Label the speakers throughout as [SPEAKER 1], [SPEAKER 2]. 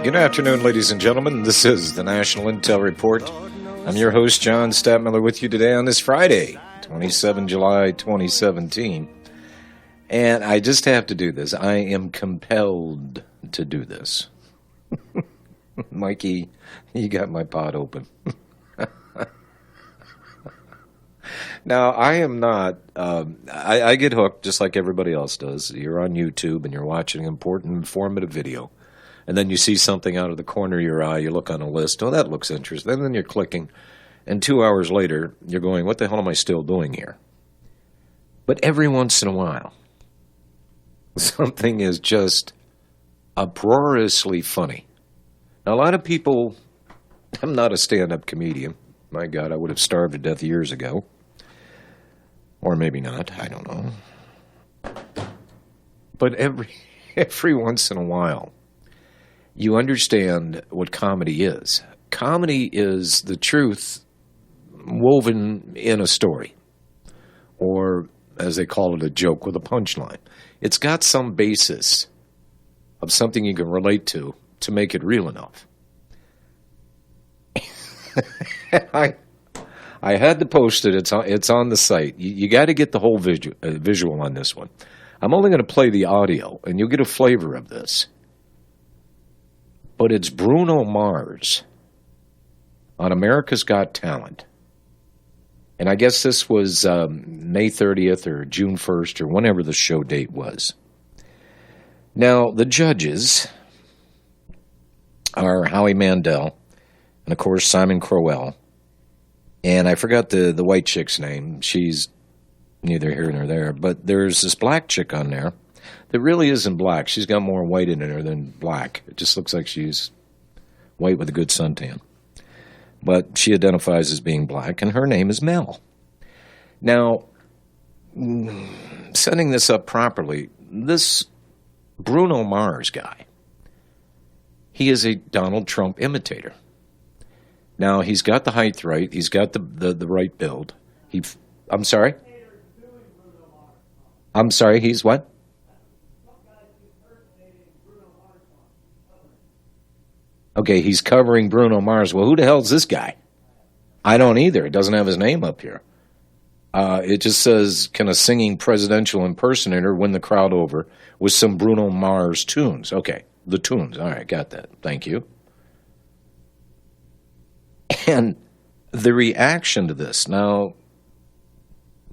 [SPEAKER 1] Good afternoon, ladies and gentlemen. This is the National Intel Report. I'm your host, John Stadtmiller, with you today on this Friday, 27 July 2017. And I just have to do this. I am compelled to do this. Mikey, you got my pot open. Now, I am not, I get hooked just like everybody else does. You're on YouTube and you're watching an important, informative video. And then you see something out of the corner of your eye, you look on a list, oh, that looks interesting. And then you're clicking, and 2 hours later, you're going, what the hell am I still doing here? But every once in a while, something is just uproariously funny. Now, a lot of people, I'm not a stand-up comedian. My God, I would have starved to death years ago. Or maybe not, I don't know. But every once in a while, you understand what comedy is. Comedy is the truth woven in a story, or as they call it, a joke with a punchline. It's got some basis of something you can relate to make it real enough. I had to post it. It's on the site. You got to get the whole visual on this one. I'm only going to play the audio, and you'll get a flavor of this. But it's Bruno Mars on America's Got Talent. And I guess this was May 30th or June 1st or whenever the show date was. Now, the judges are Howie Mandel and, of course, Simon Crowell. And I forgot the white chick's name. She's neither here nor there. But there's this black chick on there that really isn't black. She's got more white in her than black. It just looks like she's white with a good suntan. But she identifies as being black, and her name is Mel. Now, setting this up properly, this Bruno Mars guy, he is a Donald Trump imitator. Now, he's got the height right. He's got the right build. I'm sorry? I'm sorry, he's what? Okay, he's covering Bruno Mars. Well, who the hell's this guy? I don't either. It doesn't have his name up here. It just says, can a singing presidential impersonator win the crowd over with some Bruno Mars tunes? Okay, the tunes. All right, got that. Thank you. And the reaction to this. Now,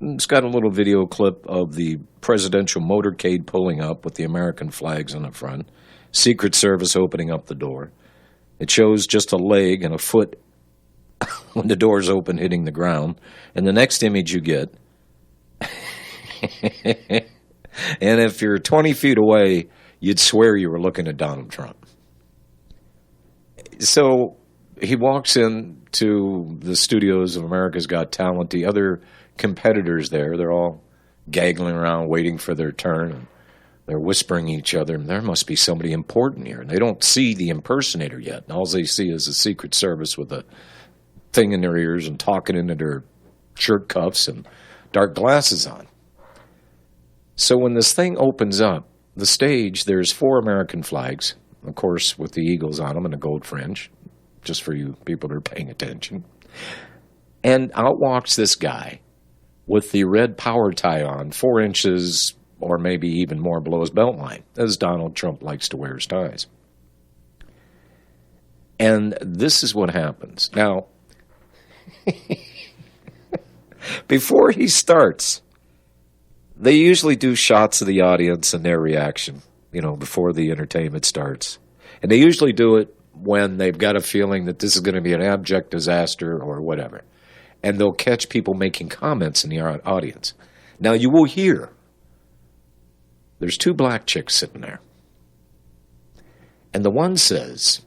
[SPEAKER 1] it's got a little video clip of the presidential motorcade pulling up with the American flags on the front. Secret Service opening up the door. It shows just a leg and a foot when the door's open hitting the ground. And the next image you get, and if you're 20 feet away, you'd swear you were looking at Donald Trump. So he walks into the studios of America's Got Talent. The other competitors there, they're all gaggling around waiting for their turn. And they're whispering each other, and there must be somebody important here. And they don't see the impersonator yet. And all they see is the Secret Service with a thing in their ears and talking into their shirt cuffs and dark glasses on. So when this thing opens up, the stage, there's 4 American flags, of course, with the eagles on them and a gold fringe, just for you people that are paying attention. And out walks this guy with the red power tie on, 4 inches or maybe even more below his belt line, as Donald Trump likes to wear his ties. And this is what happens. Now, before he starts, they usually do shots of the audience and their reaction, before the entertainment starts. And they usually do it when they've got a feeling that this is going to be an abject disaster or whatever. And they'll catch people making comments in the audience. Now, you will hear there's 2 black chicks sitting there. And the one says,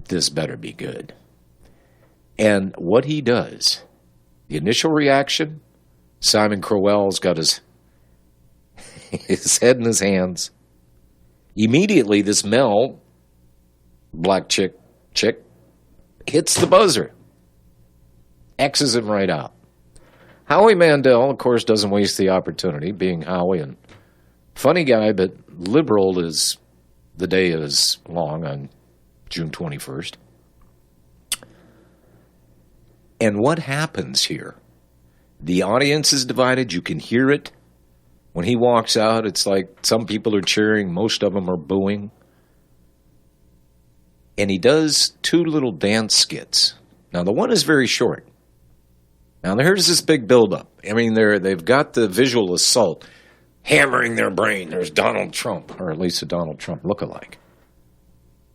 [SPEAKER 1] this better be good. And what he does, the initial reaction, Simon Crowell's got his head in his hands. Immediately, this Mel, black chick, hits the buzzer. X's him right out. Howie Mandel, of course, doesn't waste the opportunity, being Howie, and funny guy, but liberal as the day is long on June 21st. And what happens here? The audience is divided. You can hear it. When he walks out, it's like some people are cheering. Most of them are booing. And he does two little dance skits. Now, the one is very short. Now, here's this big buildup. I mean, they've got the visual assault hammering their brain. There's Donald Trump, or at least a Donald Trump lookalike.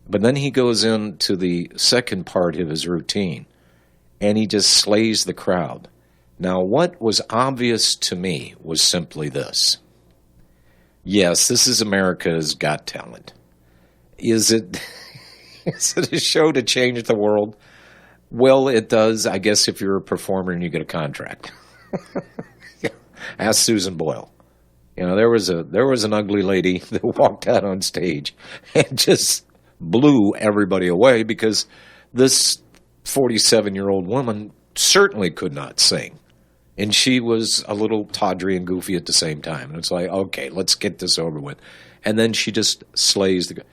[SPEAKER 1] But then he goes into the second part of his routine, and he just slays the crowd. Now, what was obvious to me was simply this. Yes, this is America's Got Talent. Is it a show to change the world? Well, it does, I guess, if you're a performer and you get a contract. Ask Susan Boyle. You know, there was an ugly lady that walked out on stage and just blew everybody away because this 47-year-old woman certainly could not sing. And she was a little tawdry and goofy at the same time. And it's like, okay, let's get this over with. And then she just slays the...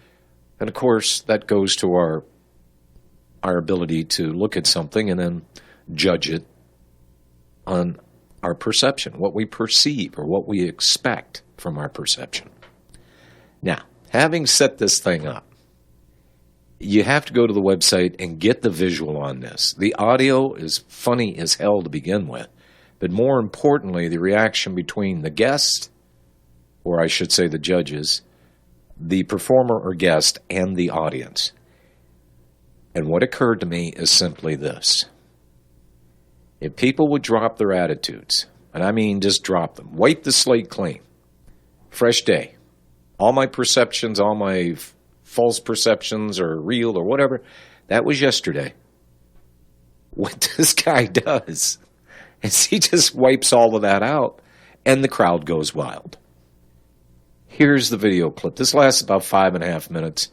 [SPEAKER 1] And, of course, that goes to our ability to look at something and then judge it on our perception, what we perceive or what we expect from our perception. Now, having set this thing up, you have to go to the website and get the visual on this. The audio is funny as hell to begin with, but more importantly, the reaction between the guest, or I should say the judges, the performer or guest, and the audience. And what occurred to me is simply this. If people would drop their attitudes, and I mean just drop them, wipe the slate clean, fresh day, all my perceptions, all my false perceptions or real or whatever, that was yesterday. What this guy does is he just wipes all of that out and the crowd goes wild. Here's the video clip. This lasts about 5.5 minutes.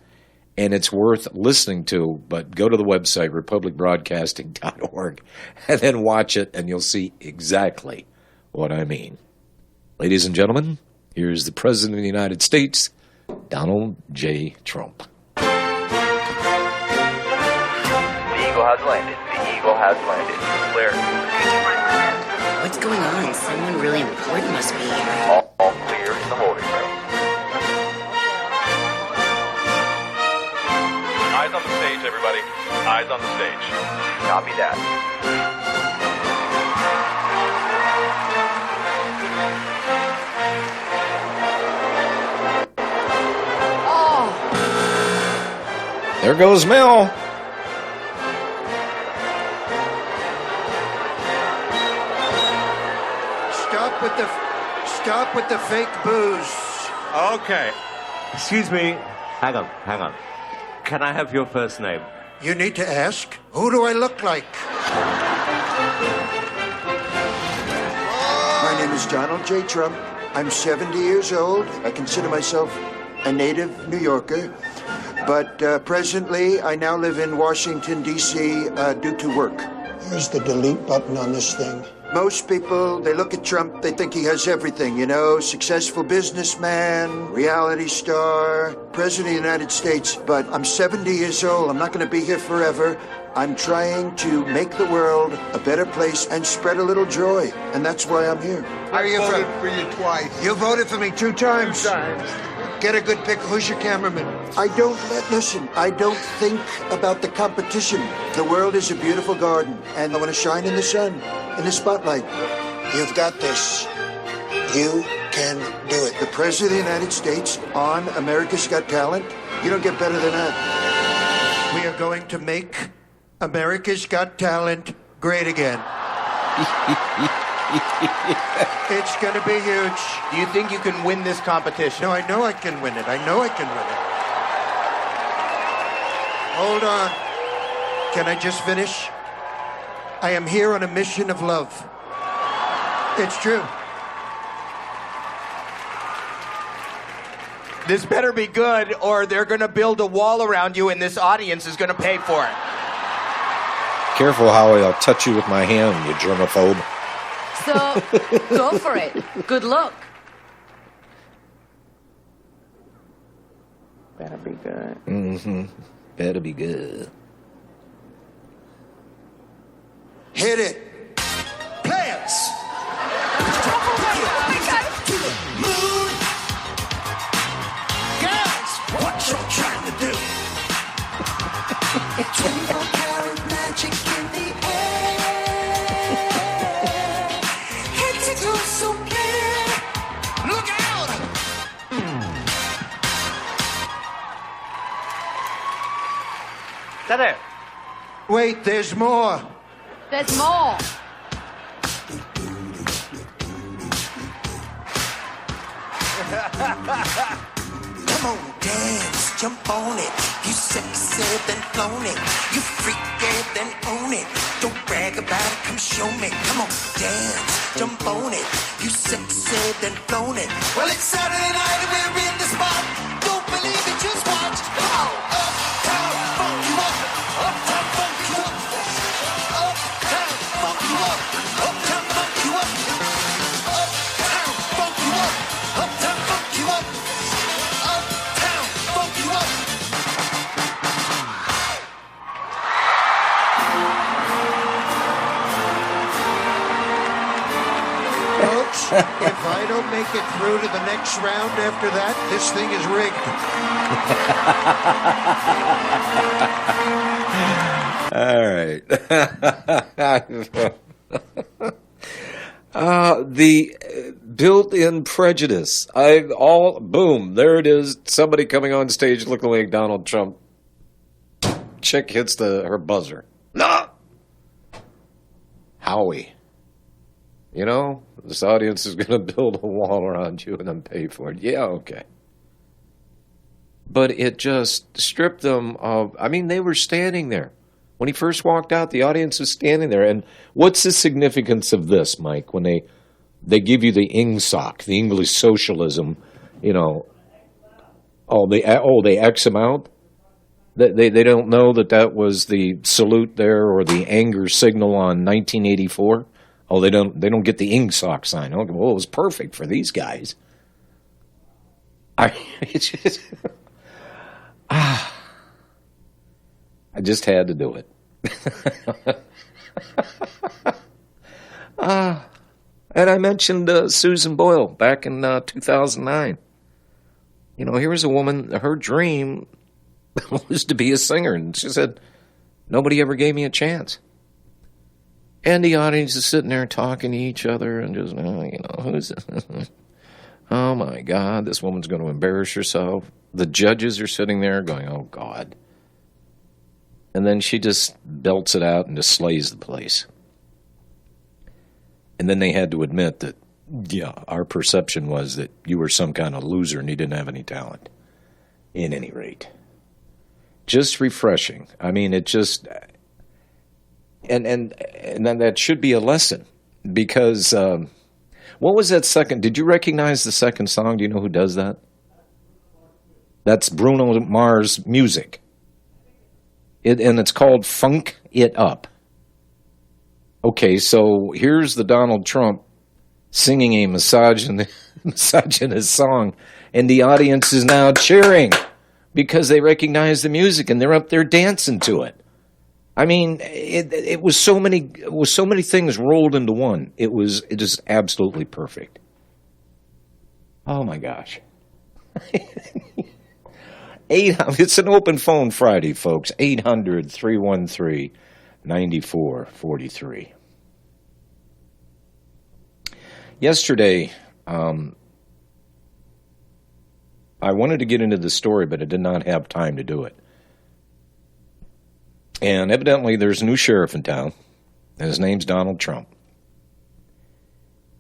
[SPEAKER 1] And it's worth listening to, but go to the website, republicbroadcasting.org, and then watch it, and you'll see exactly what I mean. Ladies and gentlemen, here's the President of the United States, Donald J. Trump.
[SPEAKER 2] The Eagle has landed. The Eagle has landed. Clear.
[SPEAKER 3] What's going on? Someone really important must be here.
[SPEAKER 2] All clear in the holding room.
[SPEAKER 4] Eyes on the stage, everybody. Eyes on the stage.
[SPEAKER 2] Copy that.
[SPEAKER 1] There goes Mel.
[SPEAKER 5] Stop with the fake booze.
[SPEAKER 6] Okay. Excuse me. Hang on. Can I have your first name?
[SPEAKER 5] You need to ask, who do I look like? My name is Donald J. Trump. I'm 70 years old. I consider myself a native New Yorker. But presently, I now live in Washington, D.C. Due to work.
[SPEAKER 7] Here's the delete button on this thing.
[SPEAKER 5] Most people, they look at Trump, they think he has everything, you know, successful businessman, reality star, president of the United States. But I'm 70 years old. I'm not going to be here forever. I'm trying to make the world a better place and spread a little joy. And that's why I'm here.
[SPEAKER 7] I voted for you twice.
[SPEAKER 5] You voted for me 2 times.
[SPEAKER 7] 2 times.
[SPEAKER 5] Get a good pic. Who's your cameraman? I don't think about the competition. The world is a beautiful garden, and I want to shine in the sun, in the spotlight. You've got this. You can do it. The President of the United States on America's Got Talent. You don't get better than that. We are going to make America's Got Talent great again. It's going to be huge.
[SPEAKER 2] Do you think you can win this competition?
[SPEAKER 5] No, I know I can win it. Hold on. Can I just finish? I am here on a mission of love. It's true.
[SPEAKER 2] This better be good, or they're going to build a wall around you, and this audience is going to pay for it.
[SPEAKER 1] Careful how I'll touch you with my hand, you germaphobe.
[SPEAKER 3] So, go for it. Good luck.
[SPEAKER 2] Better be good.
[SPEAKER 1] Mm-hmm. Better be good.
[SPEAKER 5] Hit it. Players. Moon. Guys, what you trying to do? 24-karat magic in the air. It's a glow so clear. Look out!
[SPEAKER 6] That it?
[SPEAKER 5] Wait, there's more.
[SPEAKER 8] There's more.
[SPEAKER 5] Come on, dance, jump on it. You sexy, then flown it. You freaky, then own it. Don't brag about it, come show me. Come on, dance, jump on it. You sexy, then flown it. Well, it's Saturday night and we're in the spot. Don't believe it, just watch. Come on, uptown, funk you up. Uptown, funk you up. Uptown, funk you up. Uptown, funk you up. Uptown, funk you up. Uptown, funk you up. Uptown, funk you up. Folks, if I don't make it through to the next round after that, this thing is rigged.
[SPEAKER 1] All right. The built-in prejudice. Boom, there it is. Somebody coming on stage looking like Donald Trump. Chick hits her buzzer. No! Howie. You know, this audience is going to build a wall around you and then pay for it. Yeah, okay. But it just stripped them of... I mean, they were standing there. When he first walked out, the audience was standing there. And what's the significance of this, Mike, when they give you the INGSOC, the English socialism, you know... they X them out? They don't know that was the salute there or the anger signal on 1984? Oh, they don't get the INGSOC sign. Okay, well, it was perfect for these guys. I just had to do it. And I mentioned Susan Boyle back in 2009. You know, here was a woman, her dream was to be a singer, and she said, nobody ever gave me a chance. And the audience is sitting there talking to each other and just, who's this? Oh, my God, this woman's going to embarrass herself. The judges are sitting there going, oh, God. And then she just belts it out and just slays the place. And then they had to admit that, yeah, our perception was that you were some kind of loser and you didn't have any talent. In any rate. Just refreshing. I mean, it just... And then that should be a lesson, because what was that second? Did you recognize the second song? Do you know who does that? That's Bruno Mars' music. And it's called Funk It Up. Okay, so here's the Donald Trump singing a misogynist song, and the audience is now cheering because they recognize the music and they're up there dancing to it. I mean, it was so many things rolled into one. It is absolutely perfect. Oh my gosh. It's an open phone Friday, folks. 800-313-9443. Yesterday, I wanted to get into the story, but I did not have time to do it. And evidently there's a new sheriff in town, and his name's Donald Trump.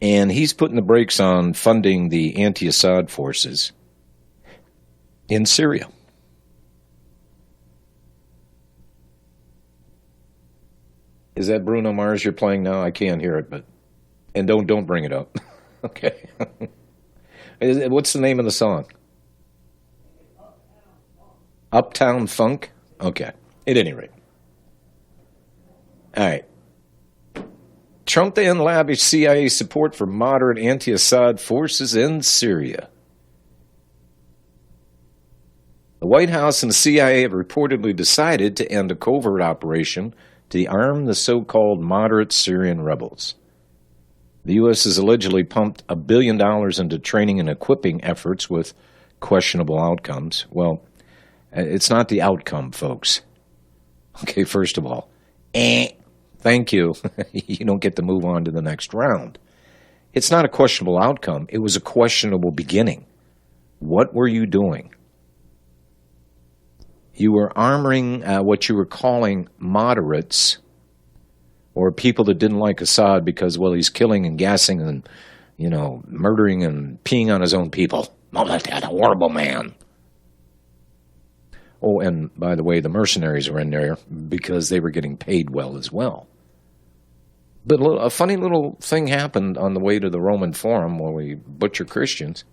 [SPEAKER 1] And he's putting the brakes on funding the anti-Assad forces in Syria. Is that Bruno Mars you're playing now? I can't hear it, but... And don't bring it up. Okay. What's the name of the song? Uptown Funk? Okay. At any rate. All right. Trump then lavished CIA support for moderate anti-Assad forces in Syria. The White House and the CIA have reportedly decided to end a covert operation to arm the so-called moderate Syrian rebels. The U.S. has allegedly pumped $1 billion into training and equipping efforts with questionable outcomes. Well, it's not the outcome, folks. Okay, first of all, thank you. You don't get to move on to the next round. It's not a questionable outcome. It was a questionable beginning. What were you doing? You were armoring what you were calling moderates, or people that didn't like Assad because, well, he's killing and gassing and, murdering and peeing on his own people. Oh, that's a horrible man. Oh, and by the way, the mercenaries were in there because they were getting paid well as well. But a funny little thing happened on the way to the Roman Forum where we butcher Christians,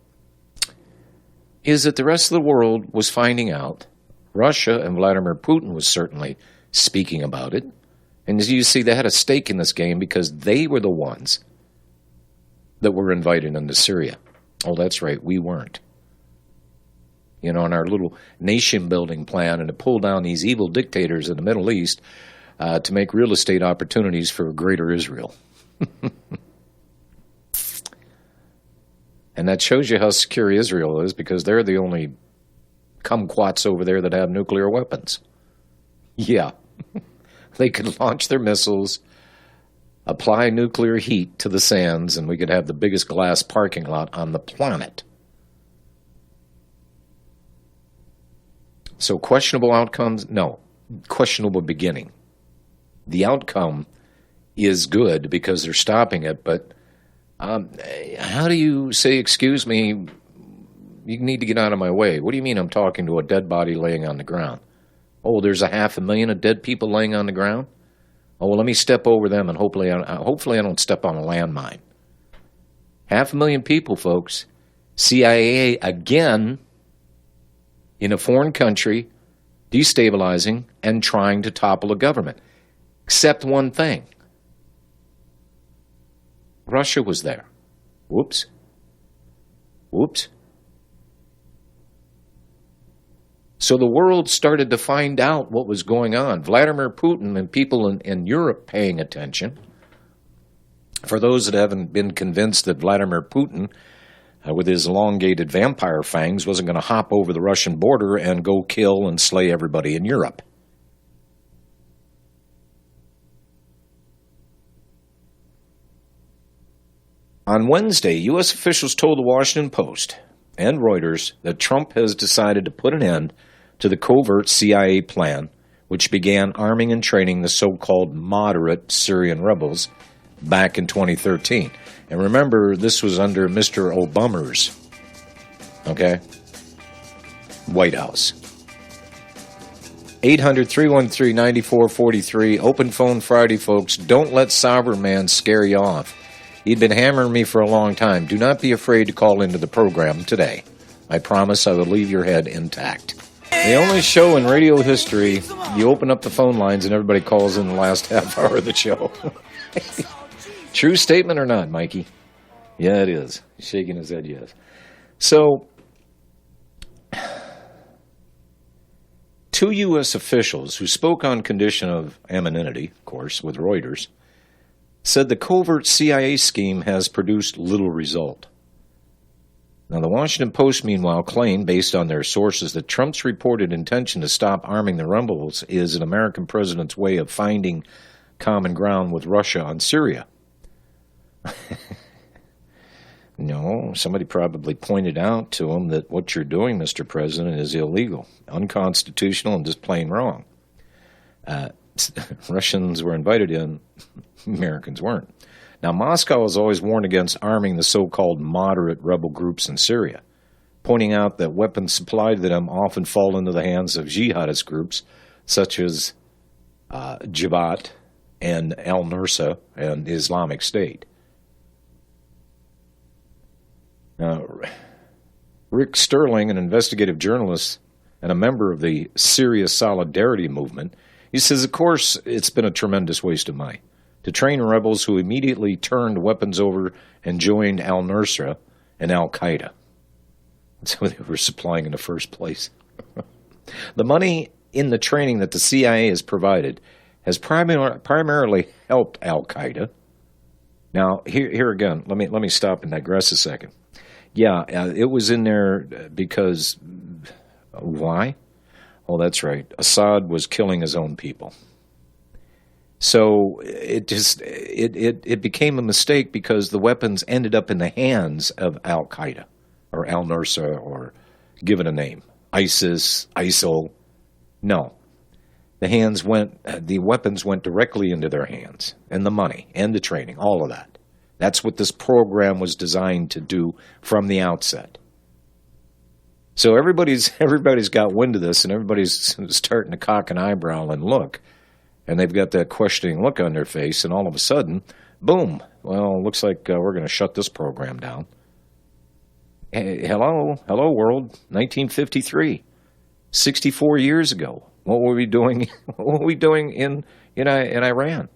[SPEAKER 1] is that the rest of the world was finding out. Russia and Vladimir Putin was certainly speaking about it. And as you see, they had a stake in this game because they were the ones that were invited into Syria. Oh, that's right, we weren't. In our little nation-building plan and to pull down these evil dictators in the Middle East to make real estate opportunities for a greater Israel. And that shows you how secure Israel is because they're the only kumquats over there that have nuclear weapons. Yeah. They could launch their missiles, apply nuclear heat to the sands, and we could have the biggest glass parking lot on the planet. So questionable outcomes? No. Questionable beginning. The outcome is good because they're stopping it, but how do you say, excuse me, you need to get out of my way? What do you mean I'm talking to a dead body laying on the ground? Oh, there's 500,000 of dead people laying on the ground? Oh, well, let me step over them and hopefully I don't step on a landmine. 500,000 people, folks. CIA again in a foreign country, destabilizing and trying to topple a government. Except one thing. Russia was there. Whoops. So the world started to find out what was going on. Vladimir Putin and people in Europe paying attention. For those that haven't been convinced that Vladimir Putin, with his elongated vampire fangs, wasn't going to hop over the Russian border and go kill and slay everybody in Europe. On Wednesday, U.S. officials told the Washington Post and Reuters that Trump has decided to put an end to the covert CIA plan, which began arming and training the so-called moderate Syrian rebels back in 2013. And remember, this was under Mr. Obama's, White House. 800-313-9443, open phone Friday, folks. Don't let Sovereign Man scare you off. He'd been hammering me for a long time. Do not be afraid to call into the program today. I promise I will leave your head intact. The only show in radio history, you open up the phone lines and everybody calls in the last half hour of the show. True statement or not, Mikey? Yeah, it is. He's shaking his head, yes. So, two U.S. officials who spoke on condition of anonymity, of course, with Reuters, said the covert CIA scheme has produced little result. Now, the Washington Post, meanwhile, claimed, based on their sources, that Trump's reported intention to stop arming the rebels is an American president's way of finding common ground with Russia on Syria. No, somebody probably pointed out to him that what you're doing, Mr. President, is illegal, unconstitutional, and just plain wrong. Russians were invited in, Americans weren't. Now, Moscow has always warned against arming the so-called moderate rebel groups in Syria, pointing out that weapons supplied to them often fall into the hands of jihadist groups such as Jabhat and al-Nusra and Islamic State. Now, Rick Sterling, an investigative journalist and a member of the Syria Solidarity Movement, he says, of course, it's been a tremendous waste of money to train rebels who immediately turned weapons over and joined al-Nusra and al-Qaeda. That's what they were supplying in the first place. The money in the training that the CIA has provided has primarily helped Al-Qaeda. Now, here again, let me stop and digress a second. Yeah, it was in there because, why? Well, that's right. Assad was killing his own people. So it became a mistake because the weapons ended up in the hands of Al-Qaeda or al-Nusra, or give it a name, ISIS, ISIL. No. The weapons went directly into their hands, and the money, and the training, all of that. That's what this program was designed to do from the outset. So everybody's got wind of this, and everybody's starting to cock an eyebrow and look, and they've got that questioning look on their face, and all of a sudden, boom, well, looks like we're going to shut this program down. Hey, hello, world, 1953, 64 years ago. What were we doing? What were we doing in Iran?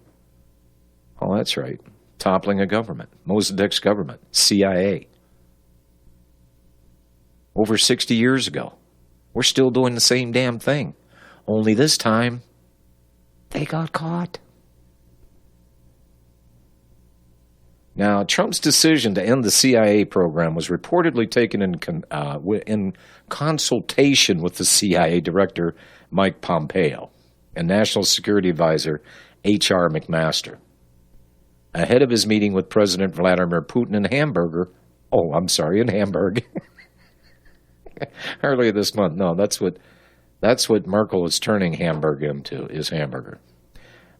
[SPEAKER 1] Oh, that's right. Toppling a government. Mossadegh's government. CIA. Over 60 years ago. We're still doing the same damn thing. Only this time, they got caught. Now, Trump's decision to end the CIA program was reportedly taken in consultation with the CIA director, Mike Pompeo, and National Security Advisor, H.R. McMaster, ahead of his meeting with President Vladimir Putin in Hamburg. Earlier this month. No, that's what Merkel is turning Hamburg into, is hamburger.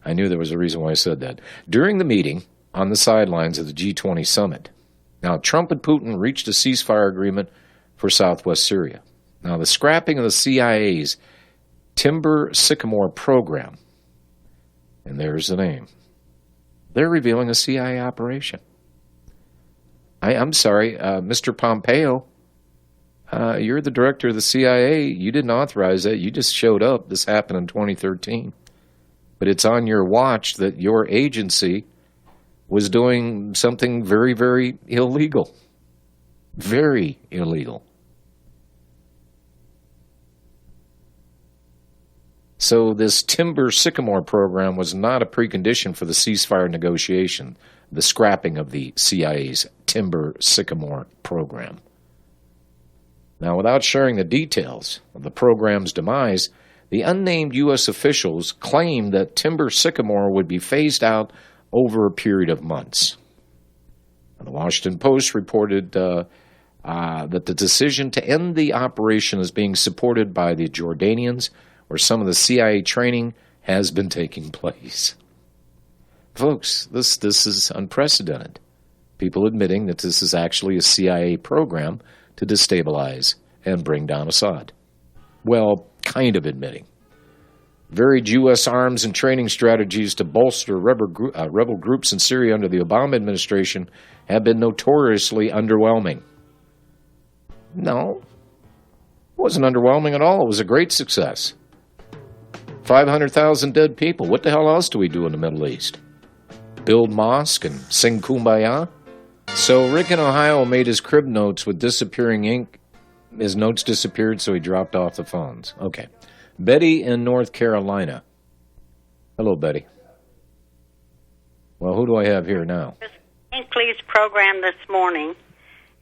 [SPEAKER 1] I knew there was a reason why I said that. During the meeting on the sidelines of the G20 summit, now Trump and Putin reached a ceasefire agreement for southwest Syria. Now, the scrapping of the CIA's Timber Sycamore program, and there's the name. They're revealing a CIA operation. I'm sorry, Mr. Pompeo, you're the director of the CIA. You didn't authorize that. You just showed up. This happened in 2013. But it's on your watch that your agency was doing something very, very illegal. Very illegal. So this Timber Sycamore program was not a precondition for the ceasefire negotiation, the scrapping of the CIA's Timber Sycamore program. Now, without sharing the details of the program's demise, the unnamed U.S. officials claimed that Timber Sycamore would be phased out over a period of months. And the Washington Post reported that the decision to end the operation is being supported by the Jordanians, where some of the CIA training has been taking place. Folks, this is unprecedented. People admitting that this is actually a CIA program to destabilize and bring down Assad. Well, kind of admitting. Varied U.S. arms and training strategies to bolster rebel groups in Syria under the Obama administration have been notoriously underwhelming. No, it wasn't underwhelming at all. It was a great success. 500,000 dead people. What the hell else do we do in the Middle East? Build mosque and sing Kumbaya? So Rick in Ohio made his crib notes with disappearing ink. His notes disappeared, so he dropped off the phones. Okay. Betty in North Carolina. Hello, Betty. Well, who do I have here now?
[SPEAKER 8] Hinckley's program this morning,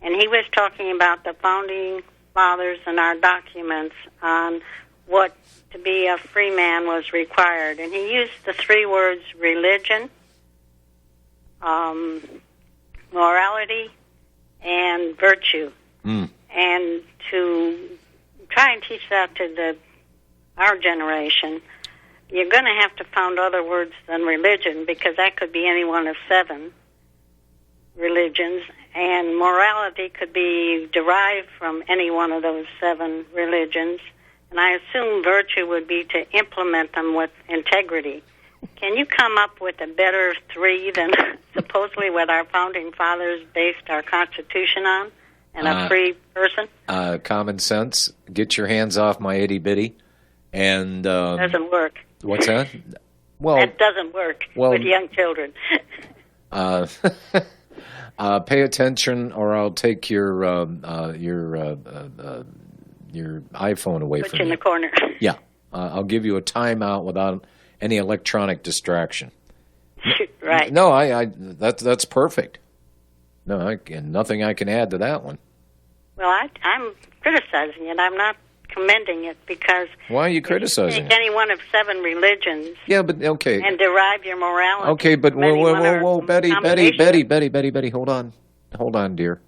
[SPEAKER 8] and he was talking about the founding fathers and our documents on what to be a free man was required. And he used the three words religion, morality, and virtue. And to try and teach that to our generation, you're going to have to found other words than religion, because that could be any one of 7 religions, and morality could be derived from any one of those 7 religions. And I assume virtue would be to implement them with integrity. Can you come up with a better 3 than supposedly what our founding fathers based our Constitution on, and a free person?
[SPEAKER 1] Common sense. Get your hands off my itty bitty. And
[SPEAKER 8] doesn't work.
[SPEAKER 1] What's that? Well,
[SPEAKER 8] that doesn't work with young children.
[SPEAKER 1] Pay attention, or I'll take your your iPhone away
[SPEAKER 8] Put
[SPEAKER 1] from
[SPEAKER 8] you in
[SPEAKER 1] you.
[SPEAKER 8] the corner.
[SPEAKER 1] Yeah, I'll give you a timeout without any electronic distraction.
[SPEAKER 8] Right.
[SPEAKER 1] No, that's perfect. No, nothing I can add to that one.
[SPEAKER 8] Well, I'm criticizing it. I'm not commending it because...
[SPEAKER 1] Why are you criticizing
[SPEAKER 8] take
[SPEAKER 1] it?
[SPEAKER 8] any one of 7 religions
[SPEAKER 1] Yeah, but okay.
[SPEAKER 8] and derive your morality.
[SPEAKER 1] Okay, but
[SPEAKER 8] from any one
[SPEAKER 1] whoa,
[SPEAKER 8] or
[SPEAKER 1] Betty,
[SPEAKER 8] combination.
[SPEAKER 1] hold on, dear.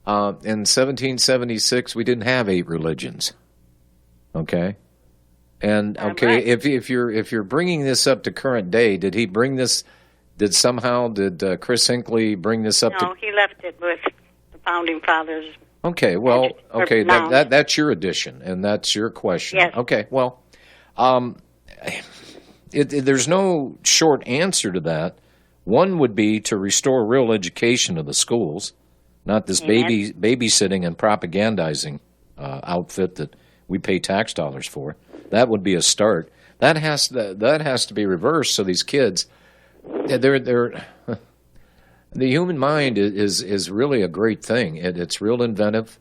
[SPEAKER 1] In 1776, we didn't have 8 religions. Okay, and okay,
[SPEAKER 8] right.
[SPEAKER 1] if you're bringing this up to current day, did he bring this? Did Chris Hinckley bring this up?
[SPEAKER 8] No, he left it with the founding fathers.
[SPEAKER 1] Okay, well, okay,
[SPEAKER 8] No.
[SPEAKER 1] that's your addition, and that's your question.
[SPEAKER 8] Yes.
[SPEAKER 1] Okay, well, there's no short answer to that. One would be to restore real education to the schools, not this babysitting and propagandizing outfit that we pay tax dollars for. That would be a start. That has to be reversed. So these kids, the human mind is really a great thing. It's real inventive.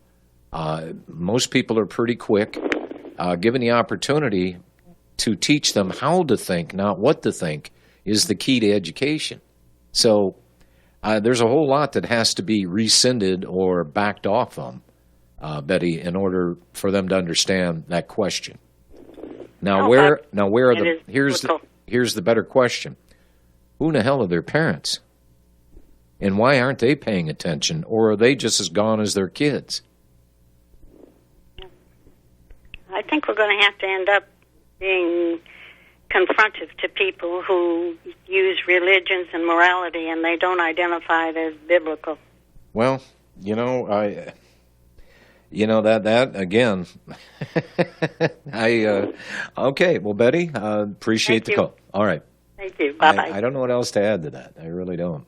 [SPEAKER 1] Most people are pretty quick. Given the opportunity to teach them how to think, not what to think, is the key to education. So there's a whole lot that has to be rescinded or backed off from, Betty, in order for them to understand that question. Here's the better question. Who in the hell are their parents? And why aren't they paying attention? Or are they just as gone as their kids?
[SPEAKER 8] I think we're going to have to end up being confrontive to people who use religions and morality and they don't identify it as biblical.
[SPEAKER 1] Well, that again. Okay. Well, Betty, appreciate the call. All right.
[SPEAKER 8] Thank you. Bye-bye.
[SPEAKER 1] I don't know what else to add to that. I really don't.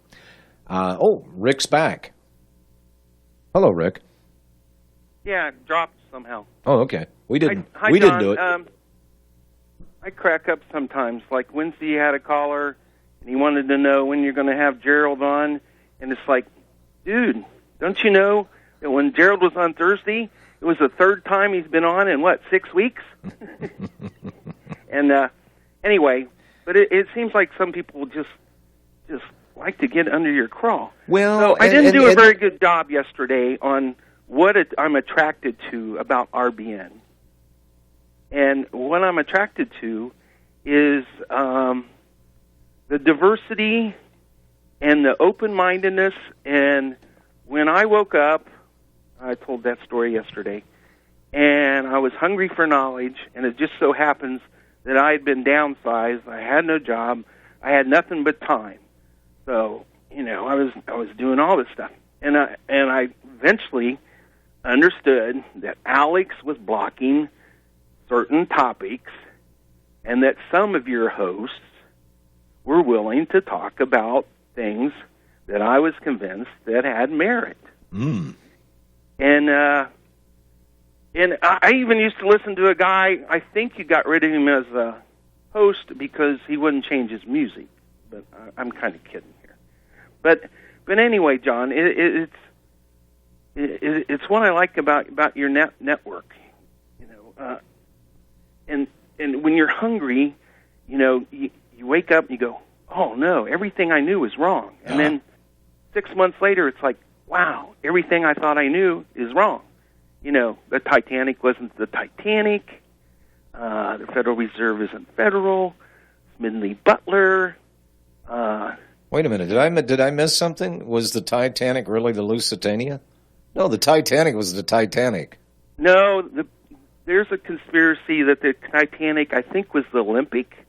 [SPEAKER 1] Rick's back. Hello, Rick.
[SPEAKER 9] Yeah, it dropped somehow.
[SPEAKER 1] Oh, okay. We didn't.
[SPEAKER 9] Hi,
[SPEAKER 1] we
[SPEAKER 9] John.
[SPEAKER 1] didn't do it.
[SPEAKER 9] I crack up sometimes. Like Wednesday, you had a caller, and he wanted to know when you're going to have Gerald on, and it's like, dude, don't you know that when Gerald was on Thursday, it was the 3rd time he's been on in 6 weeks? And anyway, but it seems like some people just like to get under your craw.
[SPEAKER 1] Well,
[SPEAKER 9] so I didn't do a very good job yesterday on what I'm attracted to about RBN. And what I'm attracted to is the diversity and the open-mindedness. And when I woke up, I told that story yesterday, and I was hungry for knowledge, and it just so happens that I had been downsized. I had no job. I had nothing but time. So, I was doing all this stuff. And I eventually understood that Alex was blocking certain topics and that some of your hosts were willing to talk about things that I was convinced that had merit.
[SPEAKER 1] Mm.
[SPEAKER 9] And I even used to listen to a guy, I think you got rid of him as a host because he wouldn't change his music. But I'm kind of kidding here. But anyway, John, it's what I like about your network. And when you're hungry, you wake up and you go, oh no, everything I knew was wrong. And then 6 months later, it's like, wow, everything I thought I knew is wrong. The Titanic wasn't the Titanic. The Federal Reserve isn't federal. Smedley Butler.
[SPEAKER 1] Wait a minute. Did I miss something? Was the Titanic really the Lusitania? No, the Titanic was the Titanic.
[SPEAKER 9] No, there's a conspiracy that the Titanic, I think, was the Olympic.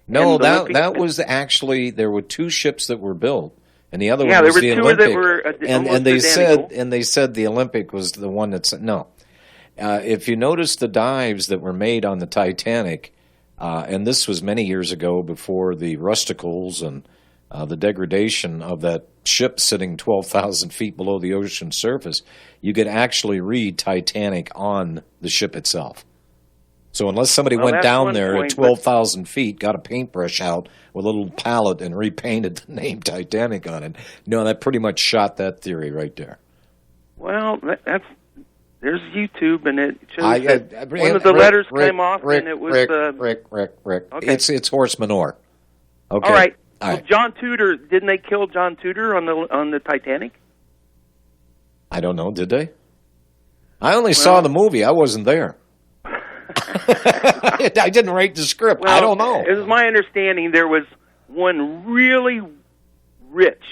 [SPEAKER 1] No, that was actually, there were 2 ships that were built, and the other one was the Olympic.
[SPEAKER 9] Yeah, there were 2 that were
[SPEAKER 1] and they said the Olympic was the one that's no. If you notice the dives that were made on the Titanic, and this was many years ago before the rusticles and the degradation of that ship sitting 12,000 feet below the ocean surface, you could actually read Titanic on the ship itself. So unless somebody went down there at 12,000 feet, got a paintbrush out with a little palette and repainted the name Titanic on it, no, that pretty much shot that theory right there.
[SPEAKER 9] Well, there's YouTube, and it shows that one of the letters came off, and it was
[SPEAKER 1] Rick.
[SPEAKER 9] Okay.
[SPEAKER 1] It's horse manure. Okay.
[SPEAKER 9] All right.
[SPEAKER 1] All right.
[SPEAKER 9] John Tudor, didn't they kill John Tudor on the Titanic?
[SPEAKER 1] I don't know. Did they? I only saw the movie. I wasn't there. I didn't write the script.
[SPEAKER 9] Well,
[SPEAKER 1] I don't know.
[SPEAKER 9] It was my understanding there was one really rich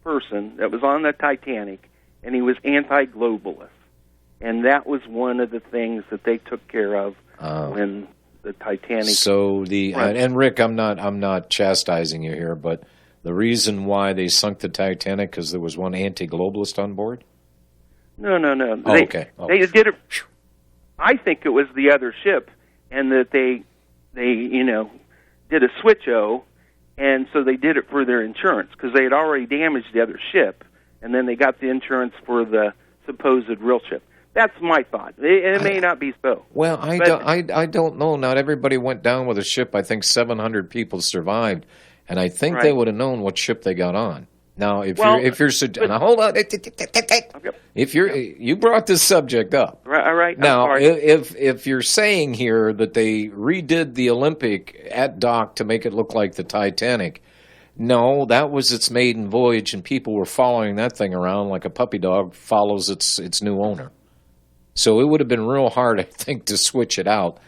[SPEAKER 9] person that was on the Titanic, and he was anti-globalist. And that was one of the things that they took care of when the Titanic.
[SPEAKER 1] So and Rick, I'm not chastising you here, but the reason why they sunk the Titanic because there was one anti-globalist on board.
[SPEAKER 9] No.
[SPEAKER 1] Oh, okay.
[SPEAKER 9] They did it. I think it was the other ship, and that they did a switch-o, and so they did it for their insurance because they had already damaged the other ship, and then they got the insurance for the supposed real ship. That's my thought. It may not be so.
[SPEAKER 1] Well, I don't know. Not everybody went down with a ship. I think 700 people survived, and I think they would have known what ship they got on. Now, if you're now hold on, if you brought this subject up,
[SPEAKER 9] right?
[SPEAKER 1] Now, if you're saying here that they redid the Olympic at dock to make it look like the Titanic. No, that was its maiden voyage, and people were following that thing around like a puppy dog follows its new owner. So it would have been real hard, I think, to switch it out.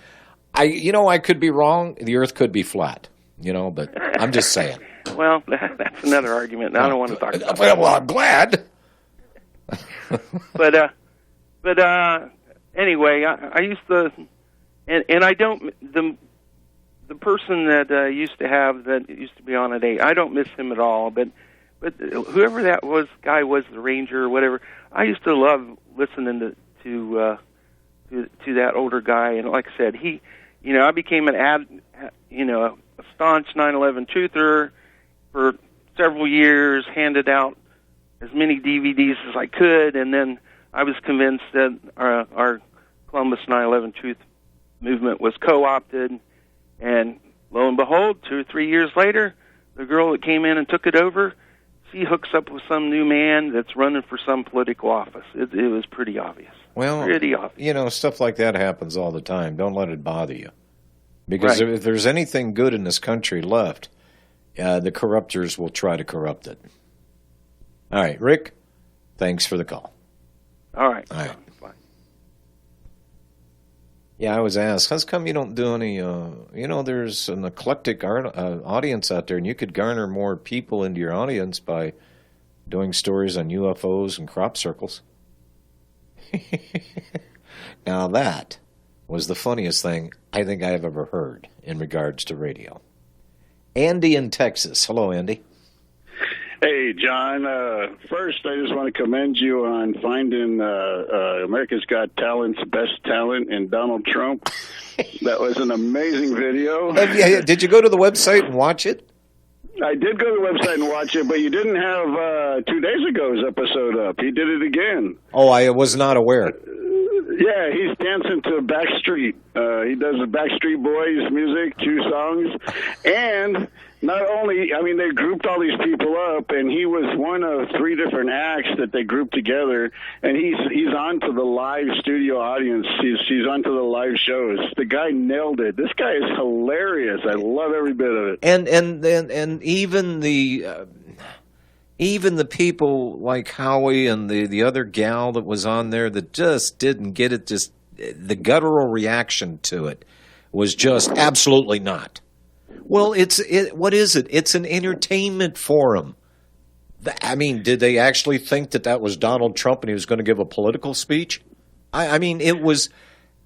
[SPEAKER 1] I could be wrong. The Earth could be flat, but I'm just saying.
[SPEAKER 9] Well, that's another argument. I don't want to talk about
[SPEAKER 1] that. Well, I'm glad.
[SPEAKER 9] but anyway, I used to, and I don't, the person that used to be on at 8, I don't miss him at all, but whoever that guy was, the Ranger or whatever, I used to love listening to that older guy, and like I said, I became a staunch 9/11 truther for several years, handed out as many DVDs as I could, and then I was convinced that our Columbus 9/11 truth movement was co-opted, and lo and behold, 2 or 3 years later, the girl that came in and took it over, she hooks up with some new man that's running for some political office. It was pretty obvious.
[SPEAKER 1] Well,
[SPEAKER 9] pretty obvious.
[SPEAKER 1] Stuff like that happens all the time. Don't let it bother you. Because if there's anything good in this country left, the corruptors will try to corrupt it. All right, Rick, thanks for the call.
[SPEAKER 9] All right.
[SPEAKER 1] Bye. Yeah, I was asked, how come you don't do any, there's an eclectic audience out there, and you could garner more people into your audience by doing stories on UFOs and crop circles. Now that was the funniest thing I think I've ever heard in regards to radio. Andy in Texas. Hello, Andy.
[SPEAKER 10] Hey, John. First, I just want to commend you on finding America's Got Talent's best talent in Donald Trump. That was an amazing video.
[SPEAKER 1] Did you go to the website and watch it?
[SPEAKER 10] I did go to the website and watch it, but you didn't have 2 days ago's episode up. He did it again.
[SPEAKER 1] Oh, I was not aware.
[SPEAKER 10] Yeah, he's dancing to Backstreet. He does the Backstreet Boys music, 2 songs. And not only, they grouped all these people up, and he was one of 3 different acts that they grouped together. And he's on to the live studio audience. He's on to the live shows. The guy nailed it. This guy is hilarious. I love every bit of it.
[SPEAKER 1] And even the people like Howie and the other gal that was on there that just didn't get it, just the guttural reaction to it was just absolutely not. Well, what is it? It's an entertainment forum. Did they actually think that was Donald Trump and he was going to give a political speech? It was,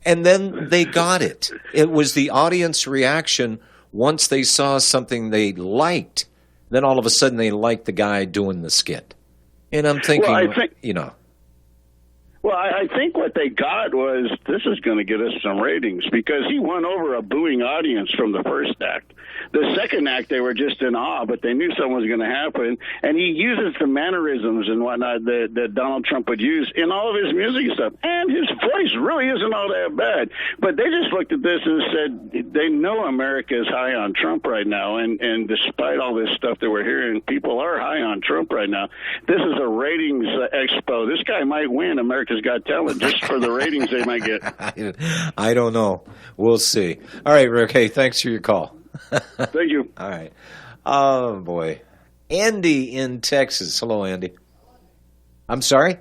[SPEAKER 1] and then they got it. It was the audience reaction once they saw something they liked. Then all of a sudden they liked the guy doing the skit. And I'm thinking,
[SPEAKER 10] Well, I think what they got was, this is going to get us some ratings, because he won over a booing audience from the first act. The second act, they were just in awe, but they knew something was going to happen. And he uses the mannerisms and whatnot that Donald Trump would use in all of his music stuff. And his voice really isn't all that bad. But they just looked at this and said, they know America is high on Trump right now. And despite all this stuff that we're hearing, people are high on Trump right now. This is a ratings expo. This guy might win America's America's Got Talent just for the ratings they might get.
[SPEAKER 1] I don't know. We'll see. All right, Rick. Hey, thanks for your call.
[SPEAKER 10] Thank you.
[SPEAKER 1] All right. Oh, boy. Andy in Texas. Hello, Andy. I'm sorry?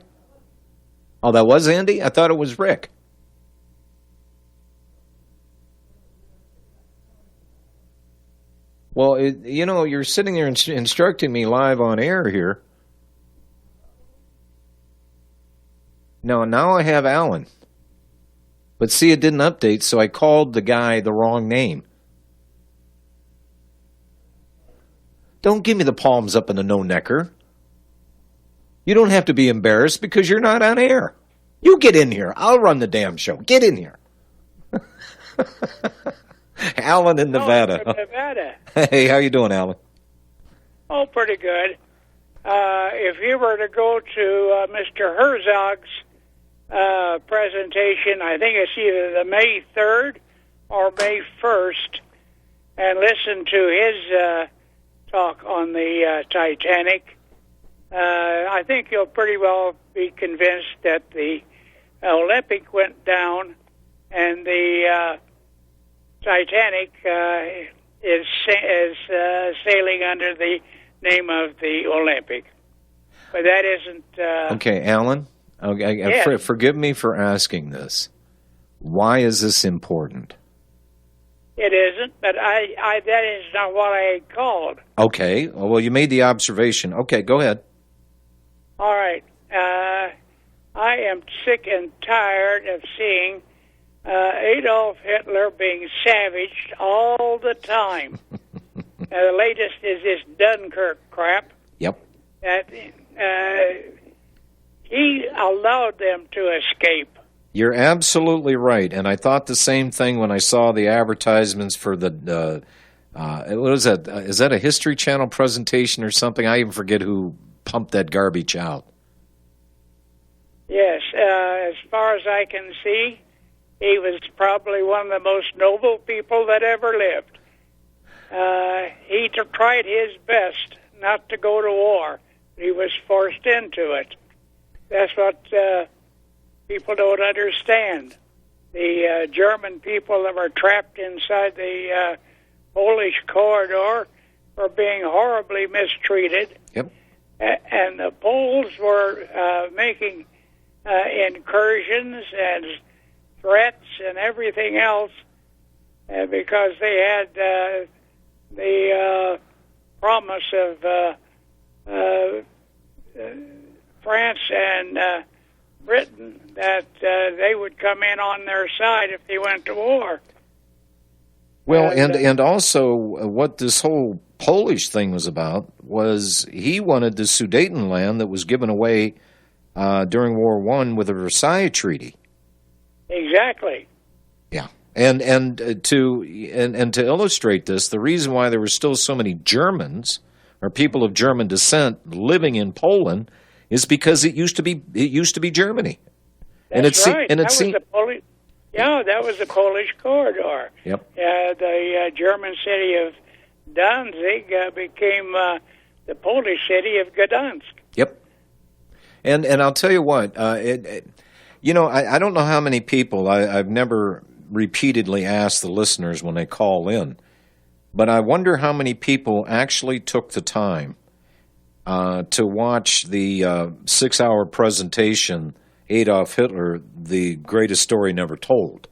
[SPEAKER 1] Oh, that was Andy? I thought it was Rick. Well, you're sitting there instructing me live on air here. No, now I have Alan. But see, it didn't update, so I called the guy the wrong name. Don't give me the palms up in the no-necker. You don't have to be embarrassed because you're not on air. You get in here. I'll run the damn show. Get in here. Alan in Nevada.
[SPEAKER 11] Oh, Nevada.
[SPEAKER 1] Hey, how you doing, Alan?
[SPEAKER 11] Oh, pretty good. If you were to go to Mr. Herzog's presentation, I think it's either the May 3rd or May 1st, and listen to his talk on the Titanic, I think you'll pretty well be convinced that the Olympic went down and the Titanic is sailing under the name of the Olympic. But that isn't...
[SPEAKER 1] okay, Alan,
[SPEAKER 11] yes.
[SPEAKER 1] Forgive me for asking this. Why is this important?
[SPEAKER 11] It isn't, but that is not what I called.
[SPEAKER 1] Okay, well, you made the observation. Okay, go ahead.
[SPEAKER 11] All right. I am sick and tired of seeing Adolf Hitler being savaged all the time. The latest is this Dunkirk crap.
[SPEAKER 1] Yep.
[SPEAKER 11] That he allowed them to escape.
[SPEAKER 1] You're absolutely right, and I thought the same thing when I saw the advertisements for the what is that? Is that a History Channel presentation or something? I even forget who pumped that garbage out.
[SPEAKER 11] Yes, as far as I can see, he was probably one of the most noble people that ever lived. He tried his best not to go to war. He was forced into it. That's what people don't understand. The German people that were trapped inside the Polish corridor were being horribly mistreated.
[SPEAKER 1] Yep.
[SPEAKER 11] And the Poles were making incursions and threats and everything else because they had the promise of France and Britain that they would come in on their side if they went to war.
[SPEAKER 1] Well, and also what this whole Polish thing was about was he wanted the Sudetenland that was given away during World War I with the Versailles Treaty.
[SPEAKER 11] Exactly.
[SPEAKER 1] Yeah, and to illustrate this, the reason why there were still so many Germans or people of German descent living in Poland is because it used to be Germany.
[SPEAKER 11] That's right. That was the Polish corridor.
[SPEAKER 1] Yep.
[SPEAKER 11] The German city of Danzig became the Polish city of Gdansk.
[SPEAKER 1] Yep. And I'll tell you what, I don't know how many people, I've never repeatedly asked the listeners when they call in, but I wonder how many people actually took the time to watch the 6-hour presentation, Adolf Hitler, the greatest story never told.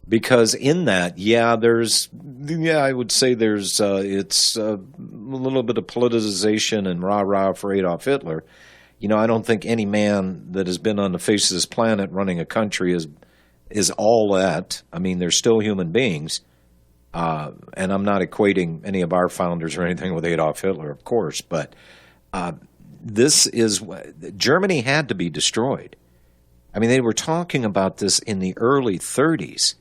[SPEAKER 1] Because in that, I would say there's it's a little bit of politicization and rah-rah for Adolf Hitler. I don't think any man that has been on the face of this planet running a country is all that. I mean, they're still human beings. And I'm not equating any of our founders or anything with Adolf Hitler, of course. But Germany had to be destroyed. I mean, they were talking about this in the early 30s.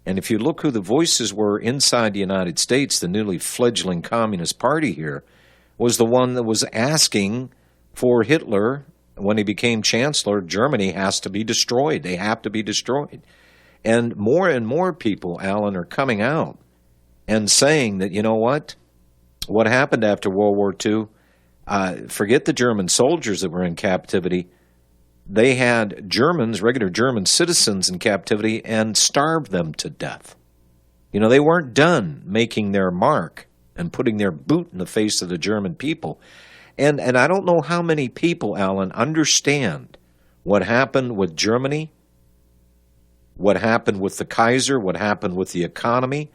[SPEAKER 1] And if you look who the voices were inside the United States, the newly fledgling Communist Party here was the one that was asking for Hitler, when he became chancellor, Germany has to be destroyed. They have to be destroyed. And more people, Alan, are coming out and saying that, you know what happened after World War II, forget the German soldiers that were in captivity. they had Germans, regular German citizens in captivity and starved them to death. You know, they weren't done making their mark and putting their boot in the face of the German people. And I don't know how many people, Alan, understand what happened with Germany, what happened with the Kaiser, what happened with the economy.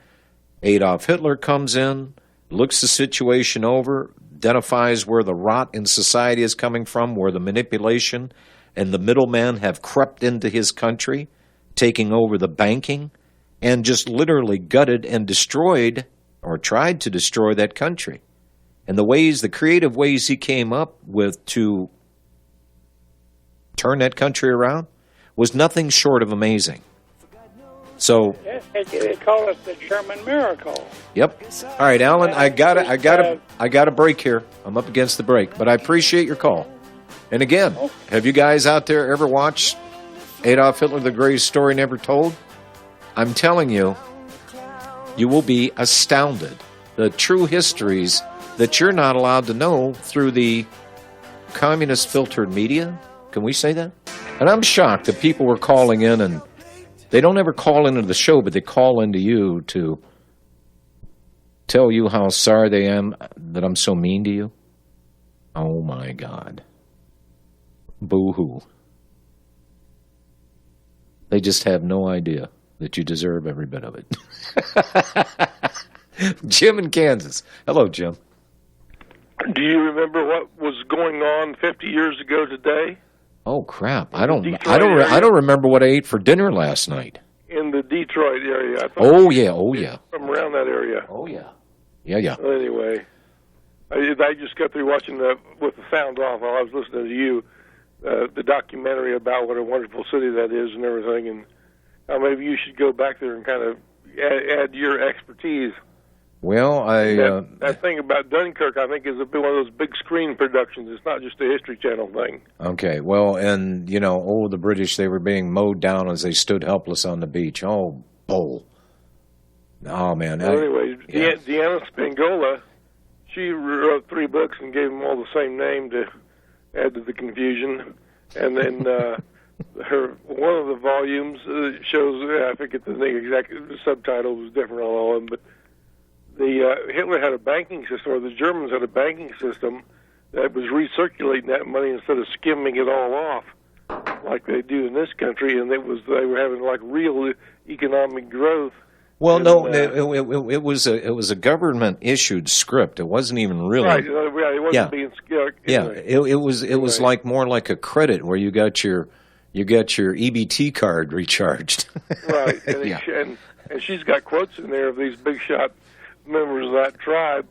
[SPEAKER 1] Adolf Hitler comes in, looks the situation over, identifies where the rot in society is coming from, where the manipulation and the middlemen have crept into his country, taking over the banking, and just literally gutted and destroyed, or tried to destroy, that country. And the creative ways he came up with to turn that country around was nothing short of amazing. So
[SPEAKER 11] they call it the German miracle.
[SPEAKER 1] Yep. All right, Alan, I got a break here. I'm up against the break, but I appreciate your call. And again, have you guys out there ever watched Adolf Hitler, the Greatest Story Never Told? I'm telling you, you will be astounded. The true histories that you're not allowed to know through the communist filtered media. Can we say that? And I'm shocked that people were calling in, and they don't ever call into the show, but they call into you to tell you how sorry they am that I'm so mean to you. Oh, my God. Boo-hoo. They just have no idea that you deserve every bit of it. Jim in Kansas. Hello, Jim.
[SPEAKER 12] Do you remember what was going on 50 years ago today?
[SPEAKER 1] Oh crap! I don't remember what I ate for dinner last night.
[SPEAKER 12] In the Detroit area.
[SPEAKER 1] Oh yeah.
[SPEAKER 12] From around that area.
[SPEAKER 1] Oh yeah. Yeah.
[SPEAKER 12] Well, anyway, I just got through watching with the sound off while I was listening to you, the documentary about what a wonderful city that is and everything, and how maybe you should go back there and kind of add your expertise.
[SPEAKER 1] Well,
[SPEAKER 12] that thing about Dunkirk, I think, is one of those big screen productions. It's not just a History Channel thing.
[SPEAKER 1] Okay, well, and, you know, the British, they were being mowed down as they stood helpless on the beach. Oh, bull. Oh, man.
[SPEAKER 12] Well, anyway, Deanna Spingola, she wrote 3 books and gave them all the same name to add to the confusion. And then one of the volumes shows, I forget the subtitle was different on all of them, but Hitler had a banking system, or the Germans had a banking system that was recirculating that money instead of skimming it all off like they do in this country, and they were having like real economic growth.
[SPEAKER 1] Well, no, it was a government issued script. It wasn't even really
[SPEAKER 12] right. It wasn't being
[SPEAKER 1] anyway. It was like more like a credit where you got your EBT card recharged.
[SPEAKER 12] Right, and she's got quotes in there of these big shot members of that tribe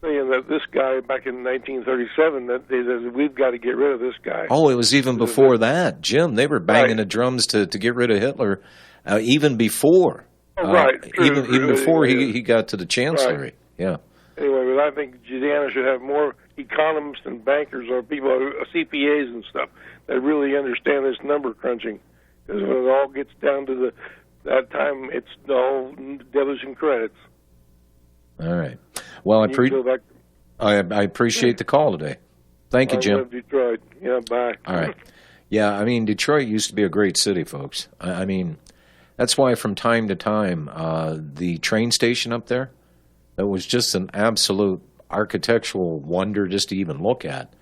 [SPEAKER 12] saying that this guy back in 1937 that we've got to get rid of this guy.
[SPEAKER 1] Oh, it was even before that, Jim. They were banging the drums to get rid of Hitler, even before. Even before he got to the chancellery. Right. Yeah.
[SPEAKER 12] Anyway, but I think Judana should have more economists and bankers or people, CPAs and stuff, that really understand this number crunching. Because when it all gets down to that time, it's all debits and credits.
[SPEAKER 1] All right. Well, I appreciate the call today. Thank you, Jim.
[SPEAKER 12] I love Detroit. Yeah, bye.
[SPEAKER 1] All right. Yeah, I mean, Detroit used to be a great city, folks. I mean, that's why from time to time, the train station up there, that was just an absolute architectural wonder just to even look at,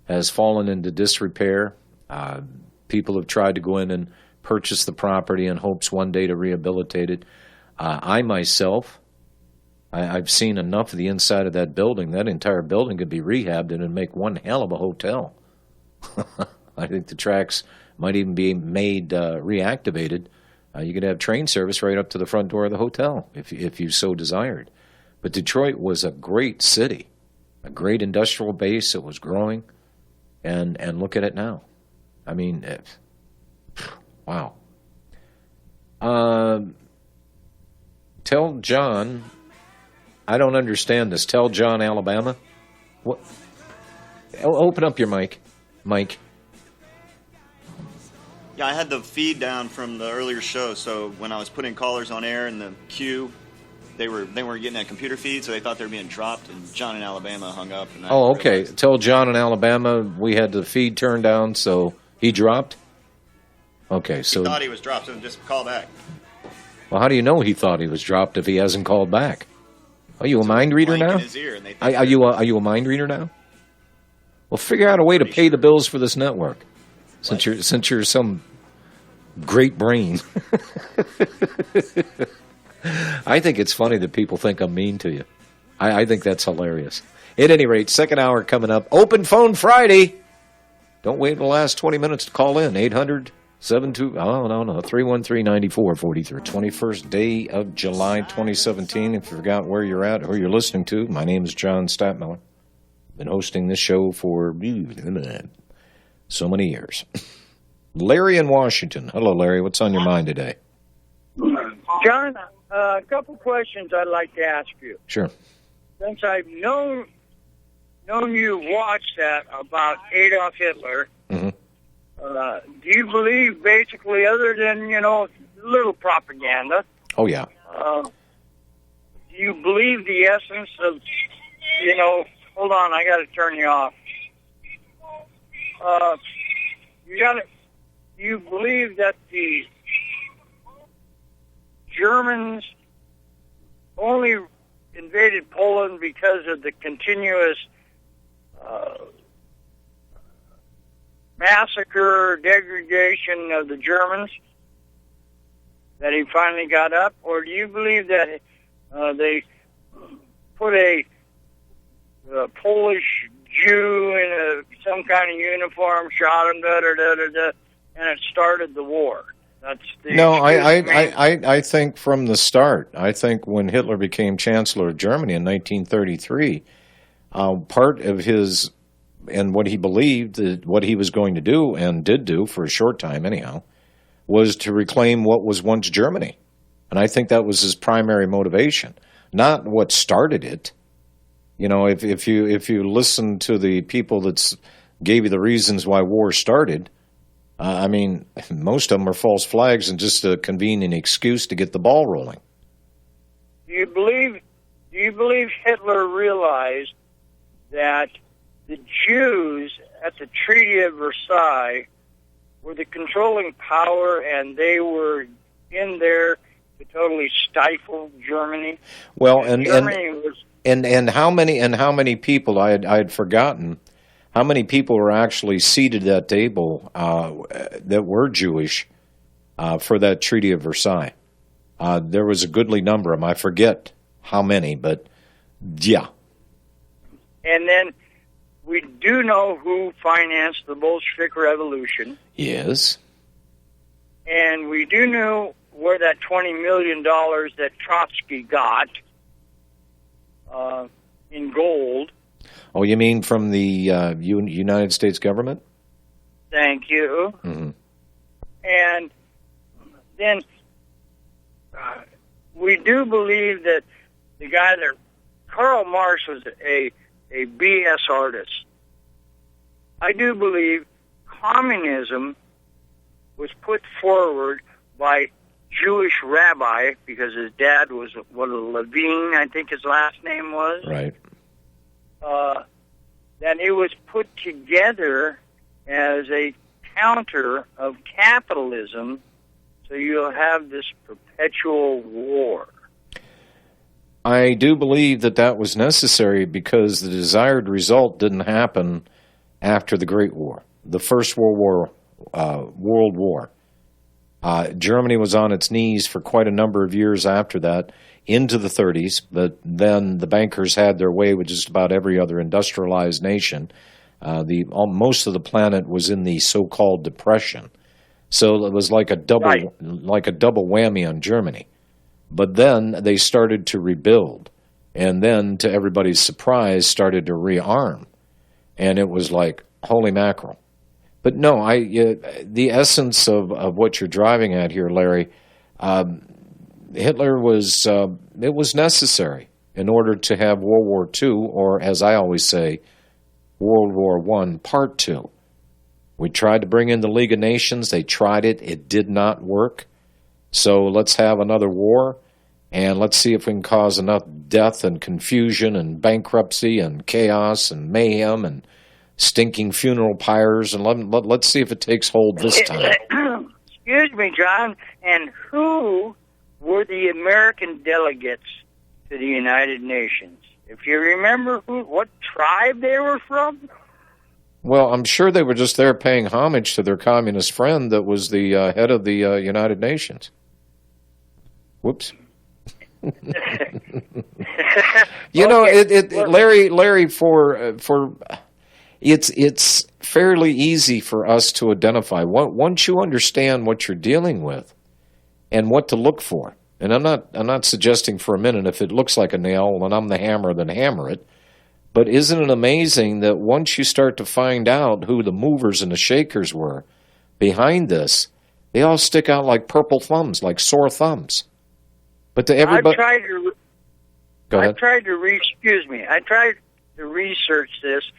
[SPEAKER 1] has fallen into disrepair. People have tried to go in and purchase the property in hopes one day to rehabilitate it. I myself, I've seen enough of the inside of that building. That entire building could be rehabbed and it'd make one hell of a hotel. I think the tracks might even be made reactivated. You could have train service right up to the front door of the hotel if you so desired. But Detroit was a great city, a great industrial base. It was growing, and look at it now. I mean, wow. Tell John, I don't understand this. Tell John, Alabama. What? Open up your mic, Mike.
[SPEAKER 13] Yeah, I had the feed down from the earlier show, so when I was putting callers on air in the queue, they weren't getting that computer feed, so they thought they were being dropped, and John in Alabama hung up. And
[SPEAKER 1] okay. Tell John in Alabama we had the feed turned down, so He dropped? Okay, so...
[SPEAKER 13] He thought he was dropped, so just call back.
[SPEAKER 1] Well, how do you know he thought he was dropped if he hasn't called back? Are you a mind reader now? Are you a mind reader now? Well, figure out a way to pay the bills for this network, since you're some great brain. I think it's funny that people think I'm mean to you. I think that's hilarious. At any rate, second hour coming up. Open phone Friday. Don't wait the last 20 minutes to call in. 313-9443. 21st day of July 2017. If you forgot where you're at, who you're listening to, my name is John Stadtmiller. Been hosting this show for so many years. Larry in Washington. Hello, Larry. What's on your mind today?
[SPEAKER 14] John, a couple questions I'd like to ask you.
[SPEAKER 1] Sure.
[SPEAKER 14] Since I've known you watched that about Adolf Hitler, do you believe basically, other than, little propaganda?
[SPEAKER 1] Oh, yeah.
[SPEAKER 14] Do you believe the essence of, hold on, I got to turn you off. You believe that the Germans only invaded Poland because of the continuous massacre, degradation of the Germans, that he finally got up? Or do you believe that they put a Polish Jew in some kind of uniform, shot him, and it started the war? No,
[SPEAKER 1] I think from the start. I think when Hitler became Chancellor of Germany in 1933, part of his and what he believed, what he was going to do and did do for a short time anyhow, was to reclaim what was once Germany. And I think that was his primary motivation, not what started it. If you listen to the people that gave you the reasons why war started, most of them are false flags and just a convenient excuse to get the ball rolling.
[SPEAKER 14] Do you believe Hitler realized that the Jews at the Treaty of Versailles were the controlling power, and they were in there to totally stifle Germany?
[SPEAKER 1] Well,
[SPEAKER 14] and
[SPEAKER 1] how many people I had forgotten. How many people were actually seated at that table that were Jewish for that Treaty of Versailles? There was a goodly number of them. I forget how many, but yeah.
[SPEAKER 14] And then we do know who financed the Bolshevik Revolution.
[SPEAKER 1] Yes.
[SPEAKER 14] And we do know where that $20 million that Trotsky got in gold.
[SPEAKER 1] Oh, you mean from the United States government?
[SPEAKER 14] Thank you.
[SPEAKER 1] Mm-hmm.
[SPEAKER 14] And then we do believe that the guy that Karl Marx was a BS artist. I do believe communism was put forward by Jewish rabbi, because his dad was Levine, I think his last name was.
[SPEAKER 1] Right.
[SPEAKER 14] That it was put together as a counter of capitalism, so you'll have this perpetual war.
[SPEAKER 1] I do believe that was necessary because the desired result didn't happen after the Great War, the First World War. Germany was on its knees for quite a number of years after that, into the 30s, but then the bankers had their way with just about every other industrialized nation. Most of the planet was in the so-called Depression, so it was like a double whammy on Germany. But then they started to rebuild, and then, to everybody's surprise, started to rearm, and it was like, holy mackerel. But no, the essence of what you're driving at here, Larry, Hitler was it was necessary in order to have World War II, or as I always say, World War I Part 2. We tried to bring in the League of Nations. They tried it. It did not work. So let's have another war, and let's see if we can cause enough death and confusion and bankruptcy and chaos and mayhem and stinking funeral pyres, and let's see if it takes hold this time.
[SPEAKER 14] Excuse me, John. And who were the American delegates to the United Nations? If you remember what tribe they were from?
[SPEAKER 1] Well, I'm sure they were just there paying homage to their communist friend that was the head of the United Nations. Whoops. You know, Larry, for it's fairly easy for us to identify. Once you understand what you're dealing with and what to look for, and I'm not suggesting for a minute if it looks like a nail when I'm the hammer, then hammer it. But isn't it amazing that once you start to find out who the movers and the shakers were behind this, they all stick out like purple thumbs, like sore thumbs. But to everybody,
[SPEAKER 14] I tried to research this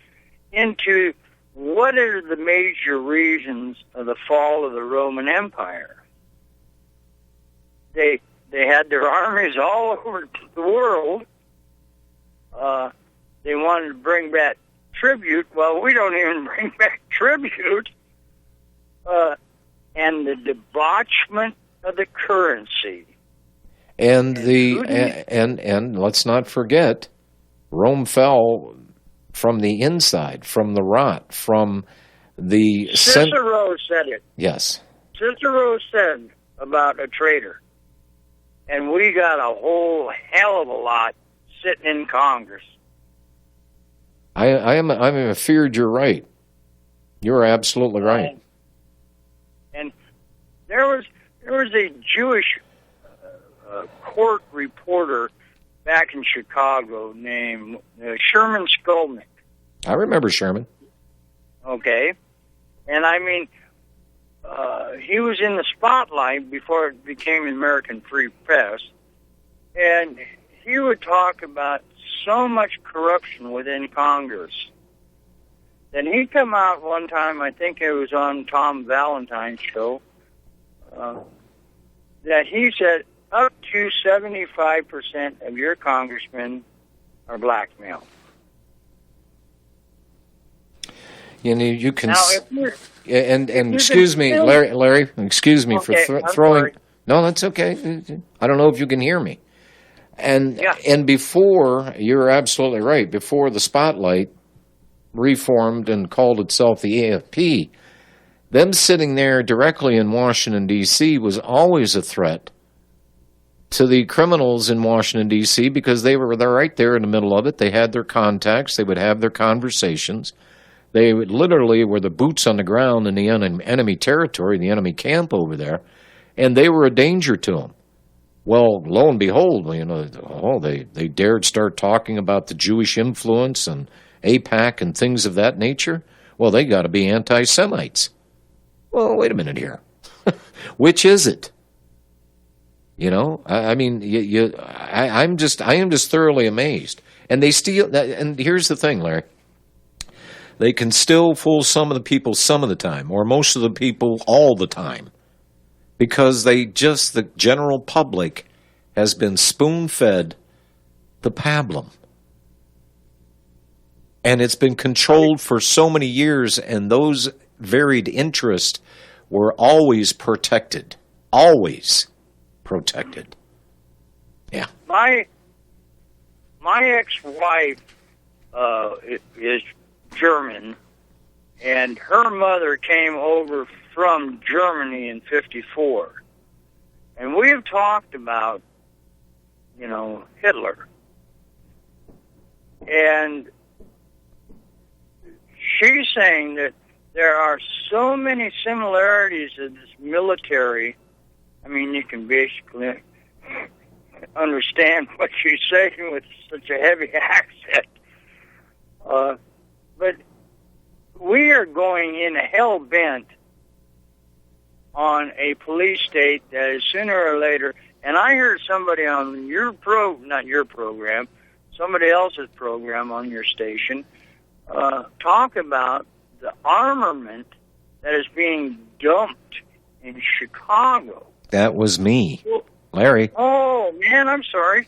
[SPEAKER 14] into what are the major reasons of the fall of the Roman Empire. They had their armies all over the world. They wanted to bring back tribute. Well, we don't even bring back tribute. And the debauchement of the currency.
[SPEAKER 1] And and let's not forget, Rome fell from the inside, from the rot, from the...
[SPEAKER 14] Cicero said it.
[SPEAKER 1] Yes.
[SPEAKER 14] Cicero said about a traitor. And we got a whole hell of a lot sitting in Congress.
[SPEAKER 1] I'm afeared you're right. You're absolutely right.
[SPEAKER 14] And there was a Jewish court reporter back in Chicago named Sherman Skolnick.
[SPEAKER 1] I remember Sherman.
[SPEAKER 14] Okay. And I mean, he was in the spotlight before it became American Free Press. And he would talk about so much corruption within Congress. Then he come out one time, I think it was on Tom Valentine's show, that he said up to 75% of your congressmen are blackmail.
[SPEAKER 1] You know, you can...
[SPEAKER 14] Now,
[SPEAKER 1] and excuse me, Larry, excuse me for throwing...
[SPEAKER 14] Sorry.
[SPEAKER 1] No, that's okay. I don't know if you can hear me. And before, you're absolutely right, before the Spotlight reformed and called itself the AFP, them sitting there directly in Washington, D.C. was always a threat to the criminals in Washington, D.C. because they're right there in the middle of it. They had their contacts. They would have their conversations. They would literally were the boots on the ground in the enemy territory, the enemy camp over there, and they were a danger to them. Well, lo and behold, you know, they dared start talking about the Jewish influence and AIPAC and things of that nature. Well, they got to be anti-Semites. Well, wait a minute here. Which is it? You know, I am just thoroughly amazed. And they steal. And here's the thing, Larry. They can still fool some of the people some of the time, or most of the people all the time. Because the general public has been spoon-fed the pablum. And it's been controlled for so many years, and those varied interests were always protected. Always protected. Yeah.
[SPEAKER 14] My ex-wife is German, and her mother came over from Germany in '54. And we have talked about, you know, Hitler. And she's saying that there are so many similarities in this military. I mean, you can basically understand what she's saying with such a heavy accent. But we are going in hell-bent on a police state that is sooner or later, and I heard somebody on not your program, somebody else's program on your station, talk about the armament that is being dumped in Chicago.
[SPEAKER 1] That was me, Larry.
[SPEAKER 14] Oh, man, I'm sorry.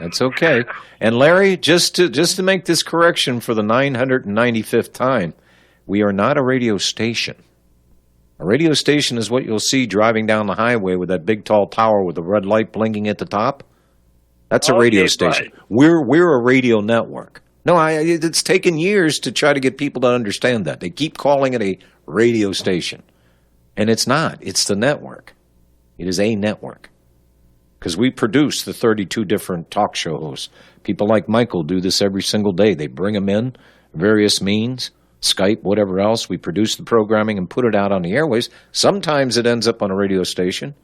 [SPEAKER 1] That's okay. And Larry, just to make this correction for the 995th time, We are not a radio station. A radio station is what you'll see driving down the highway with that big tall tower with the red light blinking at the top. That's a radio station. We're a radio network. No, it's taken years to try to get people to understand that. They keep calling it a radio station. And it's not. It's the network. It is a network. Because we produce the 32 different talk show hosts. People like Michael do this every single day. They bring them in, various means, Skype, whatever else. We produce the programming and put it out on the airways. Sometimes it ends up on a radio station,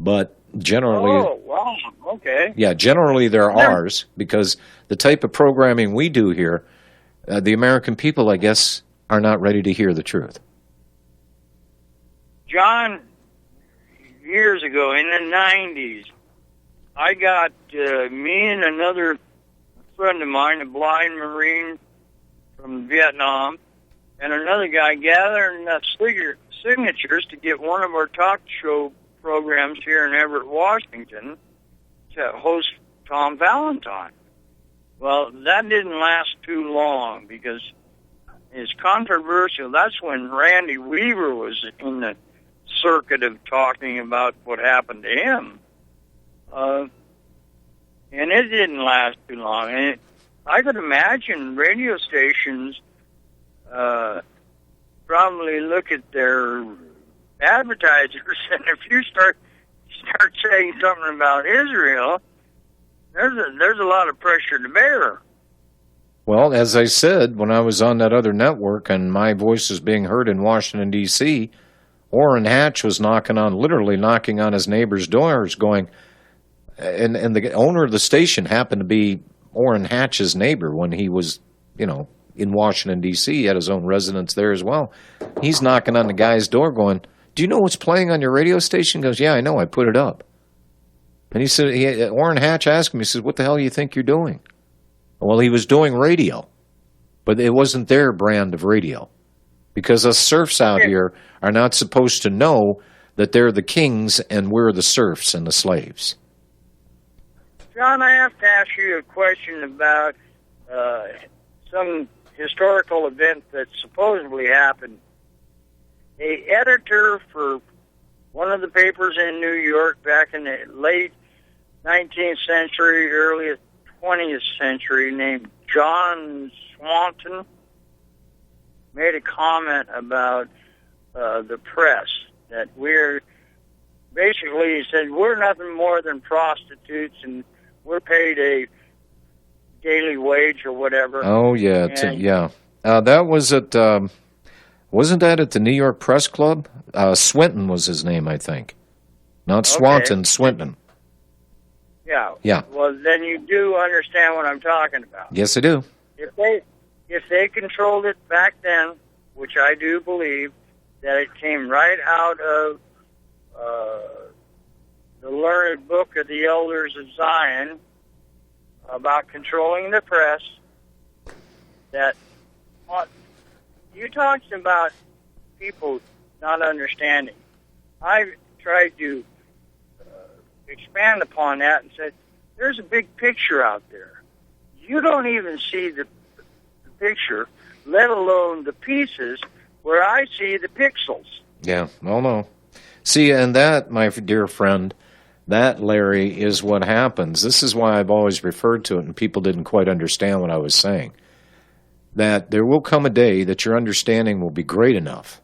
[SPEAKER 1] but generally...
[SPEAKER 14] Oh, wow, okay.
[SPEAKER 1] Yeah, generally they're ours, because the type of programming we do here, the American people, I guess, are not ready to hear the truth.
[SPEAKER 14] John, years ago, in the 90s, I got me and another friend of mine, a blind Marine from Vietnam, and another guy gathering signatures to get one of our talk show programs here in Everett, Washington, to host Tom Valentine. Well, that didn't last too long because it's controversial. That's when Randy Weaver was in the circuit of talking about what happened to him. And it didn't last too long. And I could imagine radio stations probably look at their advertisers, and if you start saying something about Israel, there's a lot of pressure to bear.
[SPEAKER 1] Well, as I said, when I was on that other network and my voice was being heard in Washington, D.C., Orrin Hatch was literally knocking on his neighbor's doors going, and the owner of the station happened to be Orrin Hatch's neighbor when he was, in Washington, D.C. He had his own residence there as well. He's knocking on the guy's door going, "Do you know what's playing on your radio station?" He goes, "Yeah, I know. I put it up." And he said, Orrin Hatch asked him, he said, "What the hell do you think you're doing?" Well, he was doing radio, but it wasn't their brand of radio. Because us serfs out here are not supposed to know that they're the kings and we're the serfs and the slaves.
[SPEAKER 14] John, I have to ask you a question about some historical event that supposedly happened. A editor for one of the papers in New York back in the late 19th century, early 20th century, named John Swanton, made a comment about the press, that he said, we're nothing more than prostitutes and we're paid a daily wage or whatever.
[SPEAKER 1] Oh, yeah. That was at, wasn't that at the New York Press Club? Swinton was his name, I think. Not Swanton, Swinton.
[SPEAKER 14] Yeah. Well, then you do understand what I'm talking about.
[SPEAKER 1] Yes, I do.
[SPEAKER 14] If they controlled it back then, which I do believe, that it came right out of the learned book of the Elders of Zion about controlling the press, that you talked about people not understanding. I've tried to expand upon that and said, there's a big picture out there. You don't even see the picture, let alone the pieces where I see the pixels.
[SPEAKER 1] Yeah, well, no. See, and that, my dear friend, that, Larry, is what happens. This is why I've always referred to it, and people didn't quite understand what I was saying. That there will come a day that your understanding will be great enough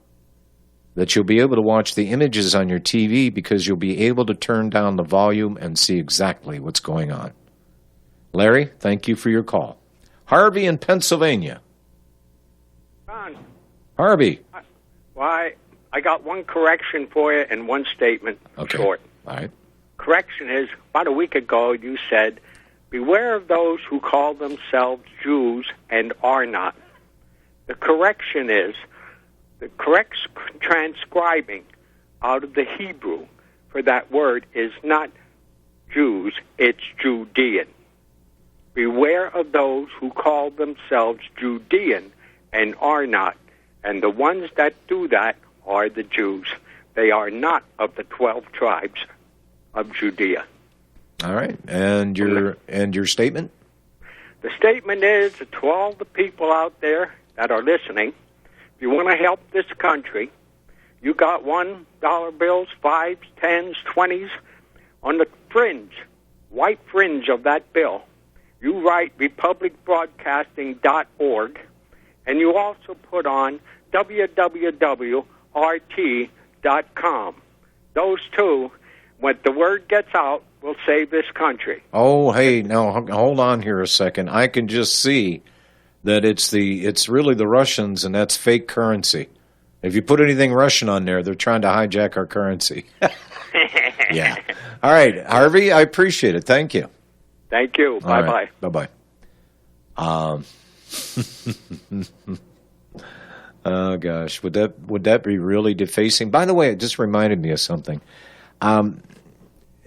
[SPEAKER 1] that you'll be able to watch the images on your TV because you'll be able to turn down the volume and see exactly what's going on. Larry, thank you for your call. Harvey in Pennsylvania.
[SPEAKER 15] John.
[SPEAKER 1] Harvey.
[SPEAKER 15] Why, I got one correction for you and one statement.
[SPEAKER 1] Okay.
[SPEAKER 15] Short.
[SPEAKER 1] All right.
[SPEAKER 15] Correction is, about a week ago you said, beware of those who call themselves Jews and are not. The correction is, the correct transcribing out of the Hebrew for that word is not Jews, it's Judean. Beware of those who call themselves Judean and are not. And the ones that do that are the Jews. They are not of the 12 tribes of Judea.
[SPEAKER 1] All right. And your statement?
[SPEAKER 15] The statement is to all the people out there that are listening, If you want to help this country, you got $1 bills, 5s, 10s, 20s on the fringe, white fringe of that bill. You write republicbroadcasting.org, and you also put on www.rt.com. Those two, when the word gets out, will save this country.
[SPEAKER 1] Oh, hey, now hold on here a second. I can just see that it's really the Russians, and that's fake currency. If you put anything Russian on there, they're trying to hijack our currency. Yeah. All right, Harvey, I appreciate it. Thank you.
[SPEAKER 15] Thank you. Bye-bye.
[SPEAKER 1] Bye-bye. Oh, gosh. Would that be really defacing? By the way, it just reminded me of something. Have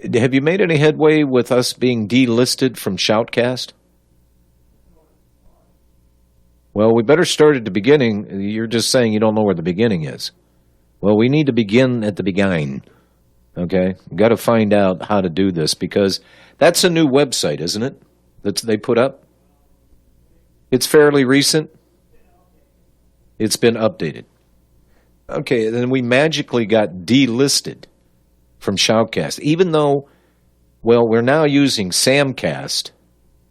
[SPEAKER 1] you made any headway with us being delisted from Shoutcast? Well, we better start at the beginning. You're just saying you don't know where the beginning is. Well, we need to begin at the beginning. Okay? We've got to find out how to do this, because that's a new website, isn't it? That they put up? It's fairly recent. It's been updated. Okay, then we magically got delisted from Shoutcast, even though, well, we're now using Samcast.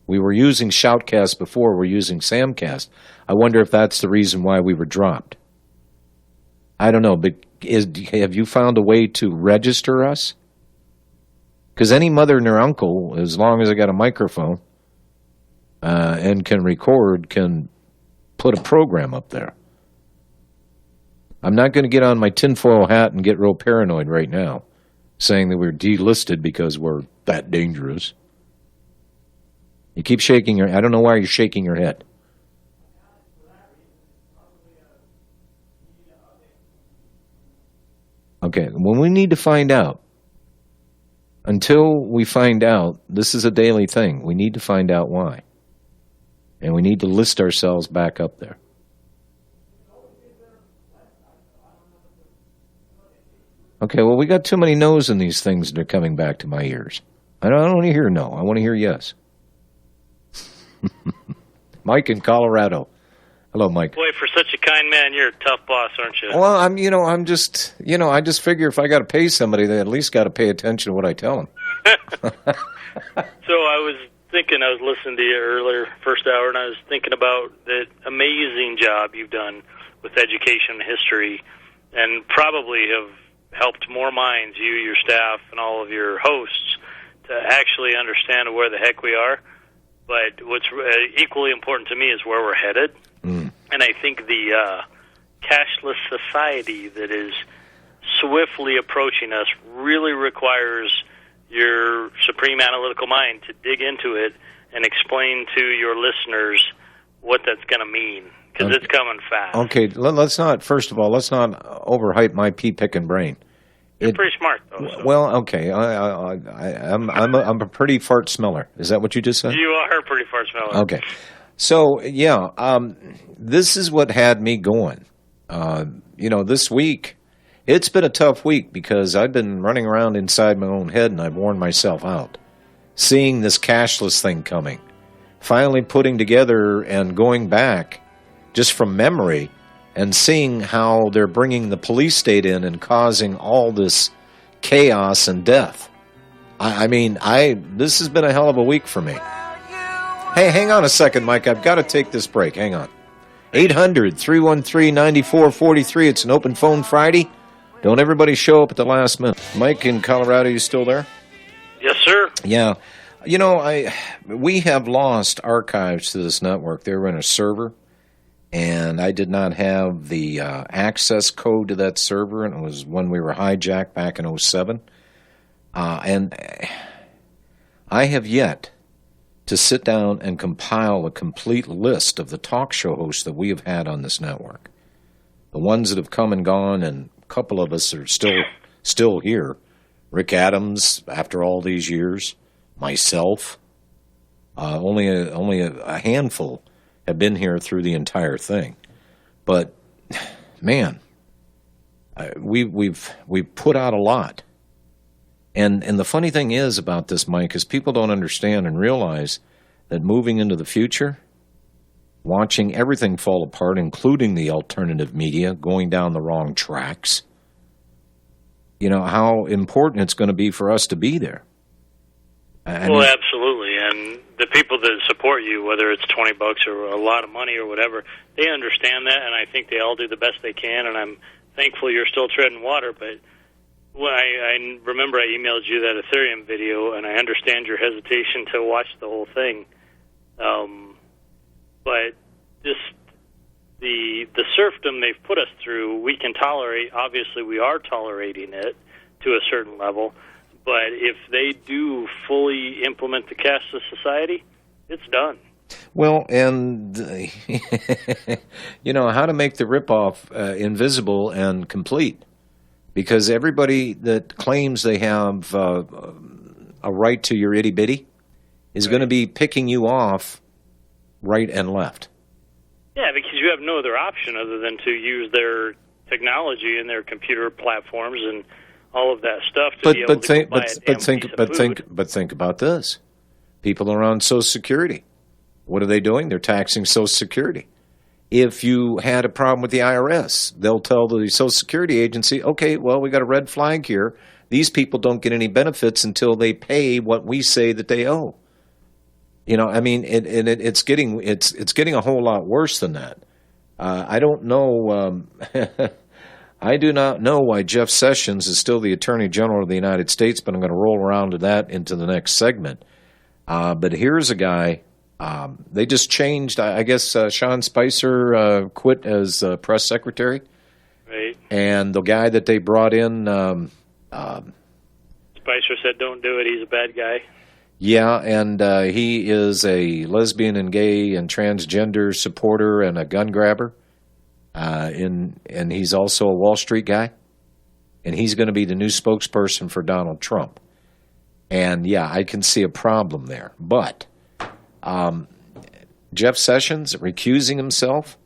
[SPEAKER 1] We were using Shoutcast before. We're using Samcast. I wonder if that's the reason why we were dropped. I don't know, but have you found a way to register us? Because any mother and her uncle, as long as they got a microphone and can record, can put a program up there. I'm not going to get on my tinfoil hat and get real paranoid right now, saying that we're delisted because we're that dangerous. You keep shaking your... I don't know why you're shaking your head. Okay, well, we need to find out. Until we find out, this is a daily thing. We need to find out why. And we need to list ourselves back up there. Okay, well, we got too many no's in these things that are coming back to my ears. I don't want to hear no. I want to hear yes. Mike in Colorado. Hello, Mike.
[SPEAKER 16] Boy, for such a kind man, you're a tough boss, aren't you?
[SPEAKER 1] Well, I just figure if I got to pay somebody, they at least got to pay attention to what I tell them.
[SPEAKER 16] So I was listening to you earlier, first hour, and I was thinking about the amazing job you've done with education and history, and probably have helped more minds, you, your staff, and all of your hosts, to actually understand where the heck we are. But what's equally important to me is where we're headed. And I think the cashless society that is swiftly approaching us really requires your supreme analytical mind to dig into it and explain to your listeners what that's going to mean, because it's coming fast.
[SPEAKER 1] Okay, let's not overhype my pea-picking brain.
[SPEAKER 16] You're pretty smart, though. So.
[SPEAKER 1] Well, okay, I'm a pretty fart smeller. Is that what you just said?
[SPEAKER 16] You are a pretty fart smeller.
[SPEAKER 1] Okay. So, yeah, this is what had me going. This week, it's been a tough week because I've been running around inside my own head and I've worn myself out. Seeing this cashless thing coming, finally putting together and going back just from memory and seeing how they're bringing the police state in and causing all this chaos and death. This has been a hell of a week for me. Hey, hang on a second, Mike. I've got to take this break. Hang on. 800-313-9443. It's an open phone Friday. Don't everybody show up at the last minute. Mike in Colorado, you still there?
[SPEAKER 16] Yes, sir.
[SPEAKER 1] Yeah. We have lost archives to this network. They were in a server, and I did not have the access code to that server, and it was when we were hijacked back in 2007. And I have yet to sit down and compile a complete list of the talk show hosts that we have had on this network. The ones that have come and gone, and a couple of us are still here. Rick Adams, after all these years, myself, only a handful have been here through the entire thing. But man, we've put out a lot. And the funny thing is about this, Mike, is people don't understand and realize that moving into the future, watching everything fall apart, including the alternative media, going down the wrong tracks. You know, how important it's going to be for us to be there.
[SPEAKER 16] Well, absolutely. And the people that support you, whether it's $20 or a lot of money or whatever, they understand that, and I think they all do the best they can, and I'm thankful you're still treading water. But I remember I emailed you that Ethereum video, and I understand your hesitation to watch the whole thing. But just the serfdom they've put us through, we can tolerate. Obviously, we are tolerating it to a certain level. But if they do fully implement the cashless society, it's done.
[SPEAKER 1] Well, and, you know, how to make the ripoff invisible and complete. Because everybody that claims they have a right to your itty-bitty is going to be picking you off right and left.
[SPEAKER 16] Yeah, because you have no other option other than to use their technology and their computer platforms and all of that stuff to be able to buy a damn piece of food.
[SPEAKER 1] But think about this. People are on Social Security. What are they doing? They're taxing Social Security. If you had a problem with the IRS, they'll tell the Social Security agency, okay, well, we got a red flag here. These people don't get any benefits until they pay what we say that they owe. You know, I mean, it's getting a whole lot worse than that. I don't know. I do not know why Jeff Sessions is still the Attorney General of the United States, but I'm going to roll around to that into the next segment. But here's a guy. They just changed. I guess Sean Spicer quit as press secretary.
[SPEAKER 16] Right.
[SPEAKER 1] And the guy that they brought in.
[SPEAKER 16] Spicer said, "Don't do it. He's a bad guy."
[SPEAKER 1] Yeah, and he is a lesbian and gay and transgender supporter and a gun grabber. And he's also a Wall Street guy. And he's going to be the new spokesperson for Donald Trump. And, yeah, I can see a problem there. But Jeff Sessions recusing himself,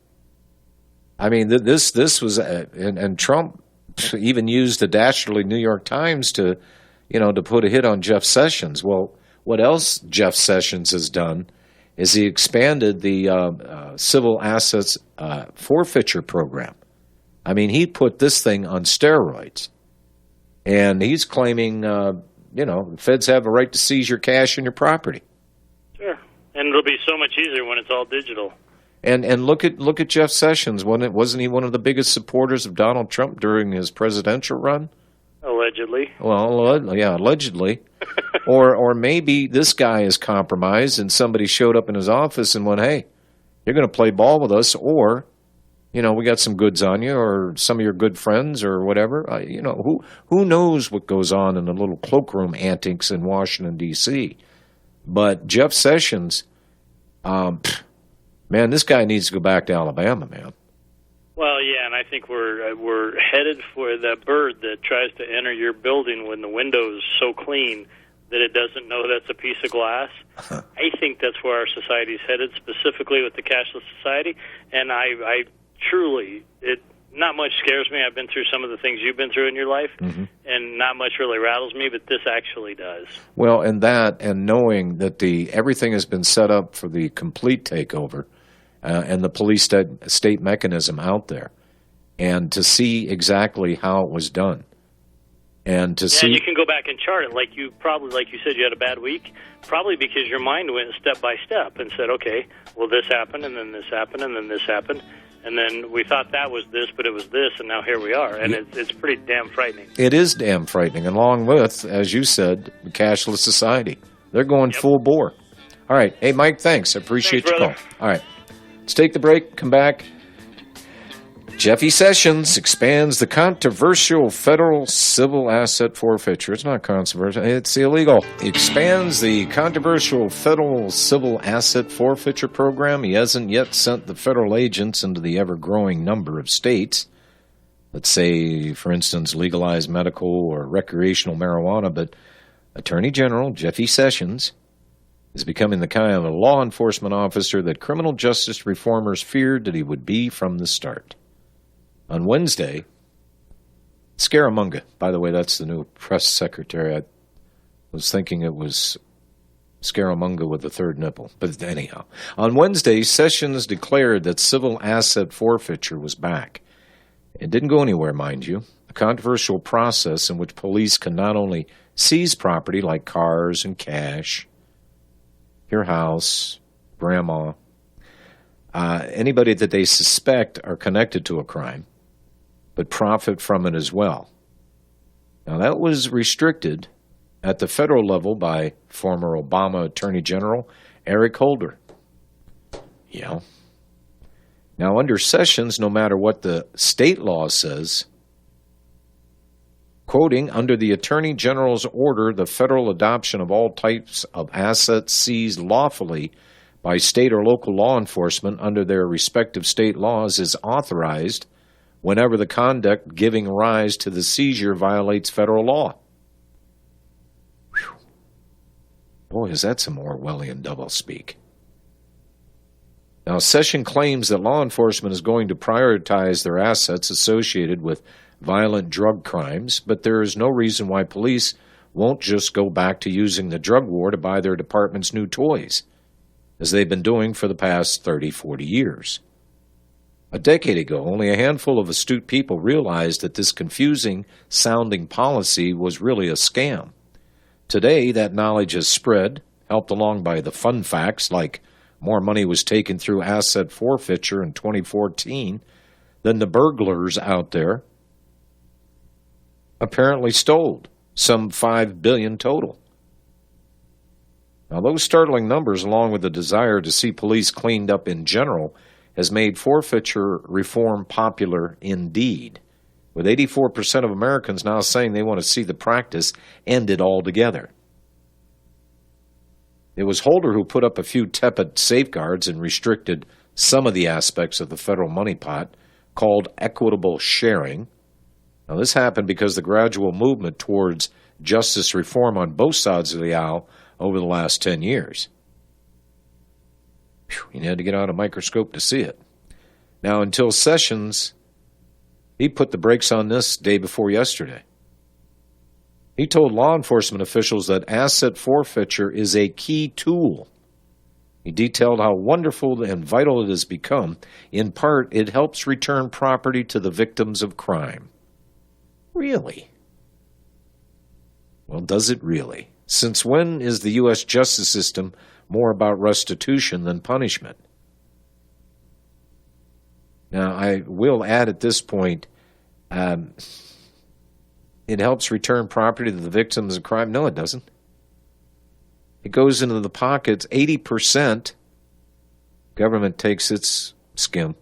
[SPEAKER 1] I mean, this was and Trump even used the dastardly New York Times to put a hit on Jeff Sessions. Well, what else Jeff Sessions has done is he expanded the civil assets forfeiture program. I mean, he put this thing on steroids. And he's claiming, the feds have a right to seize your cash and your property.
[SPEAKER 16] Sure. And it'll be so much easier when it's all digital.
[SPEAKER 1] And look at Jeff Sessions. Wasn't he one of the biggest supporters of Donald Trump during his presidential run?
[SPEAKER 16] Allegedly.
[SPEAKER 1] Well, yeah, allegedly. or maybe this guy is compromised and somebody showed up in his office and went, hey, you're going to play ball with us, or, we got some goods on you, or some of your good friends or whatever. Who knows what goes on in the little cloakroom antics in Washington, D.C. But Jeff Sessions, man, this guy needs to go back to Alabama, man.
[SPEAKER 16] Well, yeah, and I think we're headed for that bird that tries to enter your building when the window's so clean that it doesn't know that's a piece of glass. I think that's where our society's headed, specifically with the cashless society. And I truly, not much scares me. I've been through some of the things you've been through in your life, and not much really rattles me, but this actually does.
[SPEAKER 1] Well, and knowing that everything has been set up for the complete takeover, and the police state mechanism out there, and to see exactly how it was done, and to see.
[SPEAKER 16] And you can go back and chart it, like you said, you had a bad week, probably because your mind went step by step and said, okay, well, this happened, and then this happened, and then this happened, and then we thought that was this, but it was this, and now here we are, and it's pretty damn frightening.
[SPEAKER 1] It is damn frightening, along with, as you said, the cashless society. They're going full bore. All right. Hey, Mike, thanks. I appreciate your call. All right. Let's take the break, come back. Jeffy Sessions expands the controversial federal civil asset forfeiture. It's not controversial, it's illegal. He expands the controversial federal civil asset forfeiture program. He hasn't yet sent the federal agents into the ever-growing number of states. Let's say, for instance, legalized medical or recreational marijuana, but Attorney General Jeffy Sessions is becoming the kind of a law enforcement officer that criminal justice reformers feared that he would be from the start. On Wednesday, Scaramanga, by the way, that's the new press secretary. I was thinking it was Scaramanga with the third nipple. But anyhow, on Wednesday, Sessions declared that civil asset forfeiture was back. It didn't go anywhere, mind you. A controversial process in which police can not only seize property like cars and cash, your house, grandma, anybody that they suspect are connected to a crime, but profit from it as well. Now, that was restricted at the federal level by former Obama Attorney General Eric Holder. Yeah. Now, under Sessions, no matter what the state law says, quoting, under the Attorney General's order, the federal adoption of all types of assets seized lawfully by state or local law enforcement under their respective state laws is authorized whenever the conduct giving rise to the seizure violates federal law. Whew. Boy, is that some Orwellian doublespeak. Now, Session claims that law enforcement is going to prioritize their assets associated with violent drug crimes, but there is no reason why police won't just go back to using the drug war to buy their department's new toys, as they've been doing for the past 30, 40 years. A decade ago, only a handful of astute people realized that this confusing-sounding policy was really a scam. Today, that knowledge has spread, helped along by the fun facts like more money was taken through asset forfeiture in 2014 than the burglars out there apparently stole, some $5 billion total. Now, those startling numbers, along with the desire to see police cleaned up in general, has made forfeiture reform popular indeed, with 84% of Americans now saying they want to see the practice ended altogether. It was Holder who put up a few tepid safeguards and restricted some of the aspects of the federal money pot called equitable sharing. Now, this happened because the gradual movement towards justice reform on both sides of the aisle over the last 10 years. You had to get out a microscope to see it. Now, until Sessions, he put the brakes on this day before yesterday. He told law enforcement officials that asset forfeiture is a key tool. He detailed how wonderful and vital it has become. In part, it helps return property to the victims of crime. Really? Well, does it really? Since when is the U.S. justice system more about restitution than punishment? Now, I will add at this point, it helps return property to the victims of crime. No, it doesn't. It goes into the pockets. 80%, government takes its skim.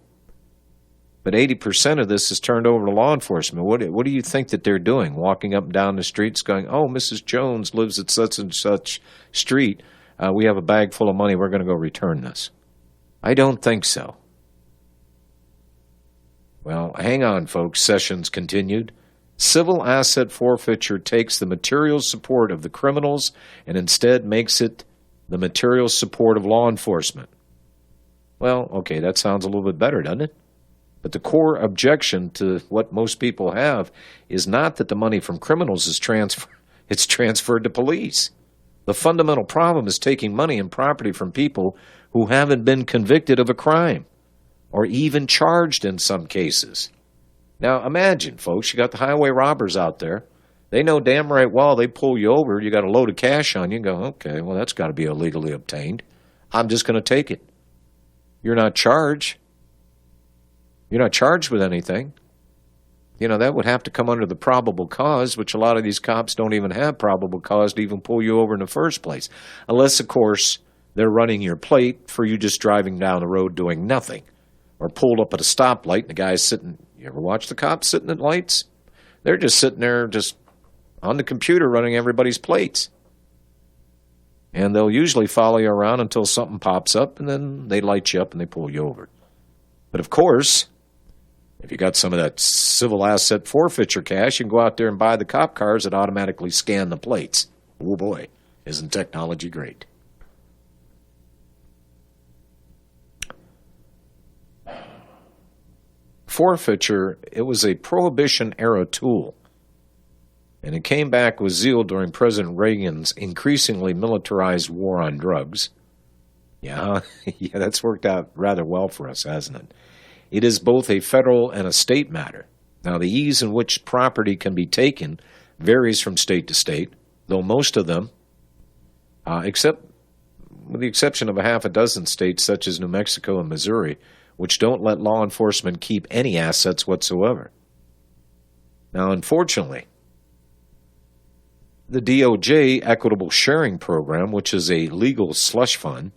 [SPEAKER 1] But 80% of this is turned over to law enforcement. What do you think that they're doing? Walking up and down the streets going, oh, Mrs. Jones lives at such and such street. We have a bag full of money. We're going to go return this. I don't think so. Well, hang on, folks. Sessions continued. Civil asset forfeiture takes the material support of the criminals and instead makes it the material support of law enforcement. Well, okay, that sounds a little bit better, doesn't it? But the core objection to what most people have is not that the money from criminals is transferred to police. The fundamental problem is taking money and property from people who haven't been convicted of a crime or even charged in some cases. Now, imagine, folks, you got the highway robbers out there. They know damn right well they pull you over, you got a load of cash on you, and go, okay, well, that's got to be illegally obtained. I'm just going to take it. You're not charged. You're not charged with anything. You know, that would have to come under the probable cause, which a lot of these cops don't even have probable cause to even pull you over in the first place. Unless, of course, they're running your plate for you just driving down the road doing nothing. Or pulled up at a stoplight and the guy's sitting. You ever watch the cops sitting at lights? They're just sitting there just on the computer running everybody's plates. And they'll usually follow you around until something pops up, and then they light you up and they pull you over. But of course, if you got some of that civil asset forfeiture cash, you can go out there and buy the cop cars that automatically scan the plates. Oh boy, isn't technology great? Forfeiture, it was a Prohibition-era tool. And it came back with zeal during President Reagan's increasingly militarized war on drugs. Yeah, that's worked out rather well for us, hasn't it? It is both a federal and a state matter. Now, the ease in which property can be taken varies from state to state, though most of them, with the exception of a half a dozen states such as New Mexico and Missouri, which don't let law enforcement keep any assets whatsoever. Now, unfortunately, the DOJ Equitable Sharing Program, which is a legal slush fund,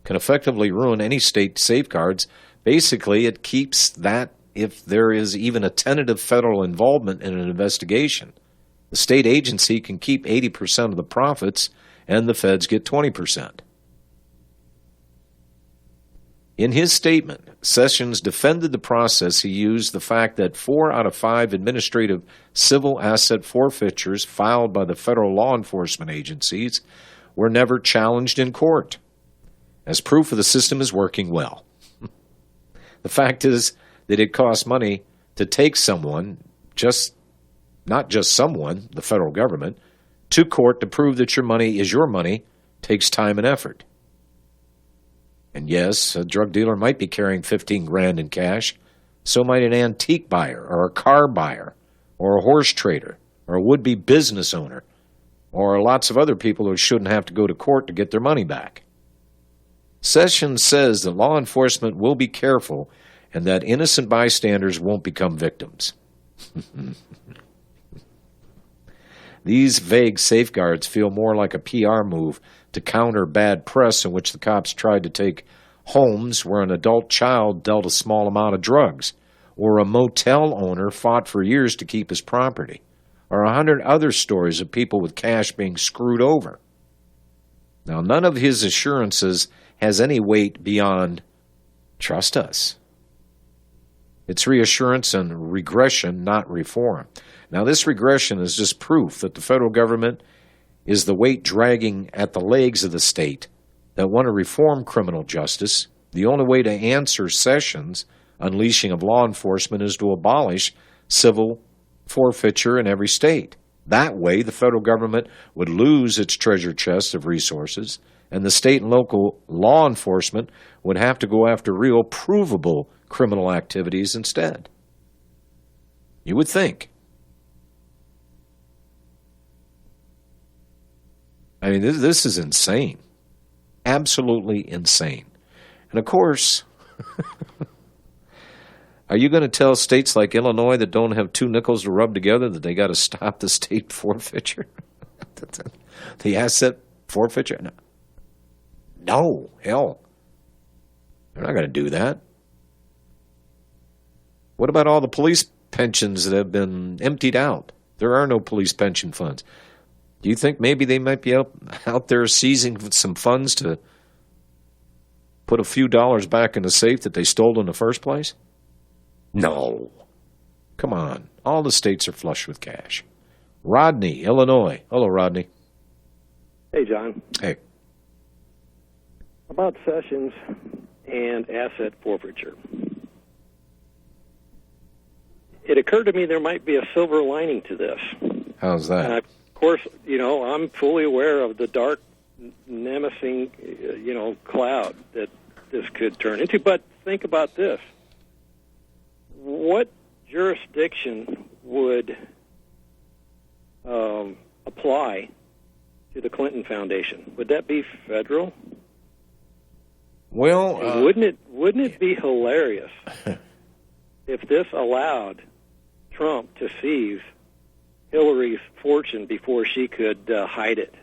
[SPEAKER 1] can effectively ruin any state safeguards. Basically, it keeps that if there is even a tentative federal involvement in an investigation. The state agency can keep 80% of the profits, and the feds get 20%. In his statement, Sessions defended the process. He used the fact that 4 out of 5 administrative civil asset forfeitures filed by the federal law enforcement agencies were never challenged in court, as proof of the system is working well. The fact is that it costs money to take someone, not just someone, the federal government, to court to prove that your money is your money takes time and effort. And yes, a drug dealer might be carrying $15,000 in cash. So might an antique buyer or a car buyer or a horse trader or a would-be business owner or lots of other people who shouldn't have to go to court to get their money back. Sessions says that law enforcement will be careful and that innocent bystanders won't become victims. These vague safeguards feel more like a PR move to counter bad press in which the cops tried to take homes where an adult child dealt a small amount of drugs, or a motel owner fought for years to keep his property, or 100 other stories of people with cash being screwed over. Now, none of his assurances has any weight beyond trust us. It's reassurance and regression, not reform. Now, this regression is just proof that the federal government is the weight dragging at the legs of the state that want to reform criminal justice. The only way to answer Sessions' unleashing of law enforcement is to abolish civil forfeiture in every state. That way, the federal government would lose its treasure chest of resources, and the state and local law enforcement would have to go after real, provable criminal activities instead. You would think. I mean, this is insane. Absolutely insane. And of course, are you going to tell states like Illinois that don't have 2 nickels to rub together that they got to stop the state forfeiture? The asset forfeiture? No, hell. They're not going to do that. What about all the police pensions that have been emptied out? There are no police pension funds. Do you think maybe they might be out there seizing some funds to put a few dollars back in the safe that they stole in the first place? No. Come on. All the states are flush with cash. Rodney, Illinois. Hello, Rodney.
[SPEAKER 17] Hey, John.
[SPEAKER 1] Hey.
[SPEAKER 17] About Sessions and asset forfeiture. It occurred to me there might be a silver lining to this.
[SPEAKER 1] How's that?
[SPEAKER 17] And of course, I'm fully aware of the dark, menacing, cloud that this could turn into. But think about this. What jurisdiction would apply to the Clinton Foundation? Would that be federal?
[SPEAKER 1] Well,
[SPEAKER 17] and wouldn't it be hilarious if this allowed Trump to seize Hillary's fortune before she could hide it?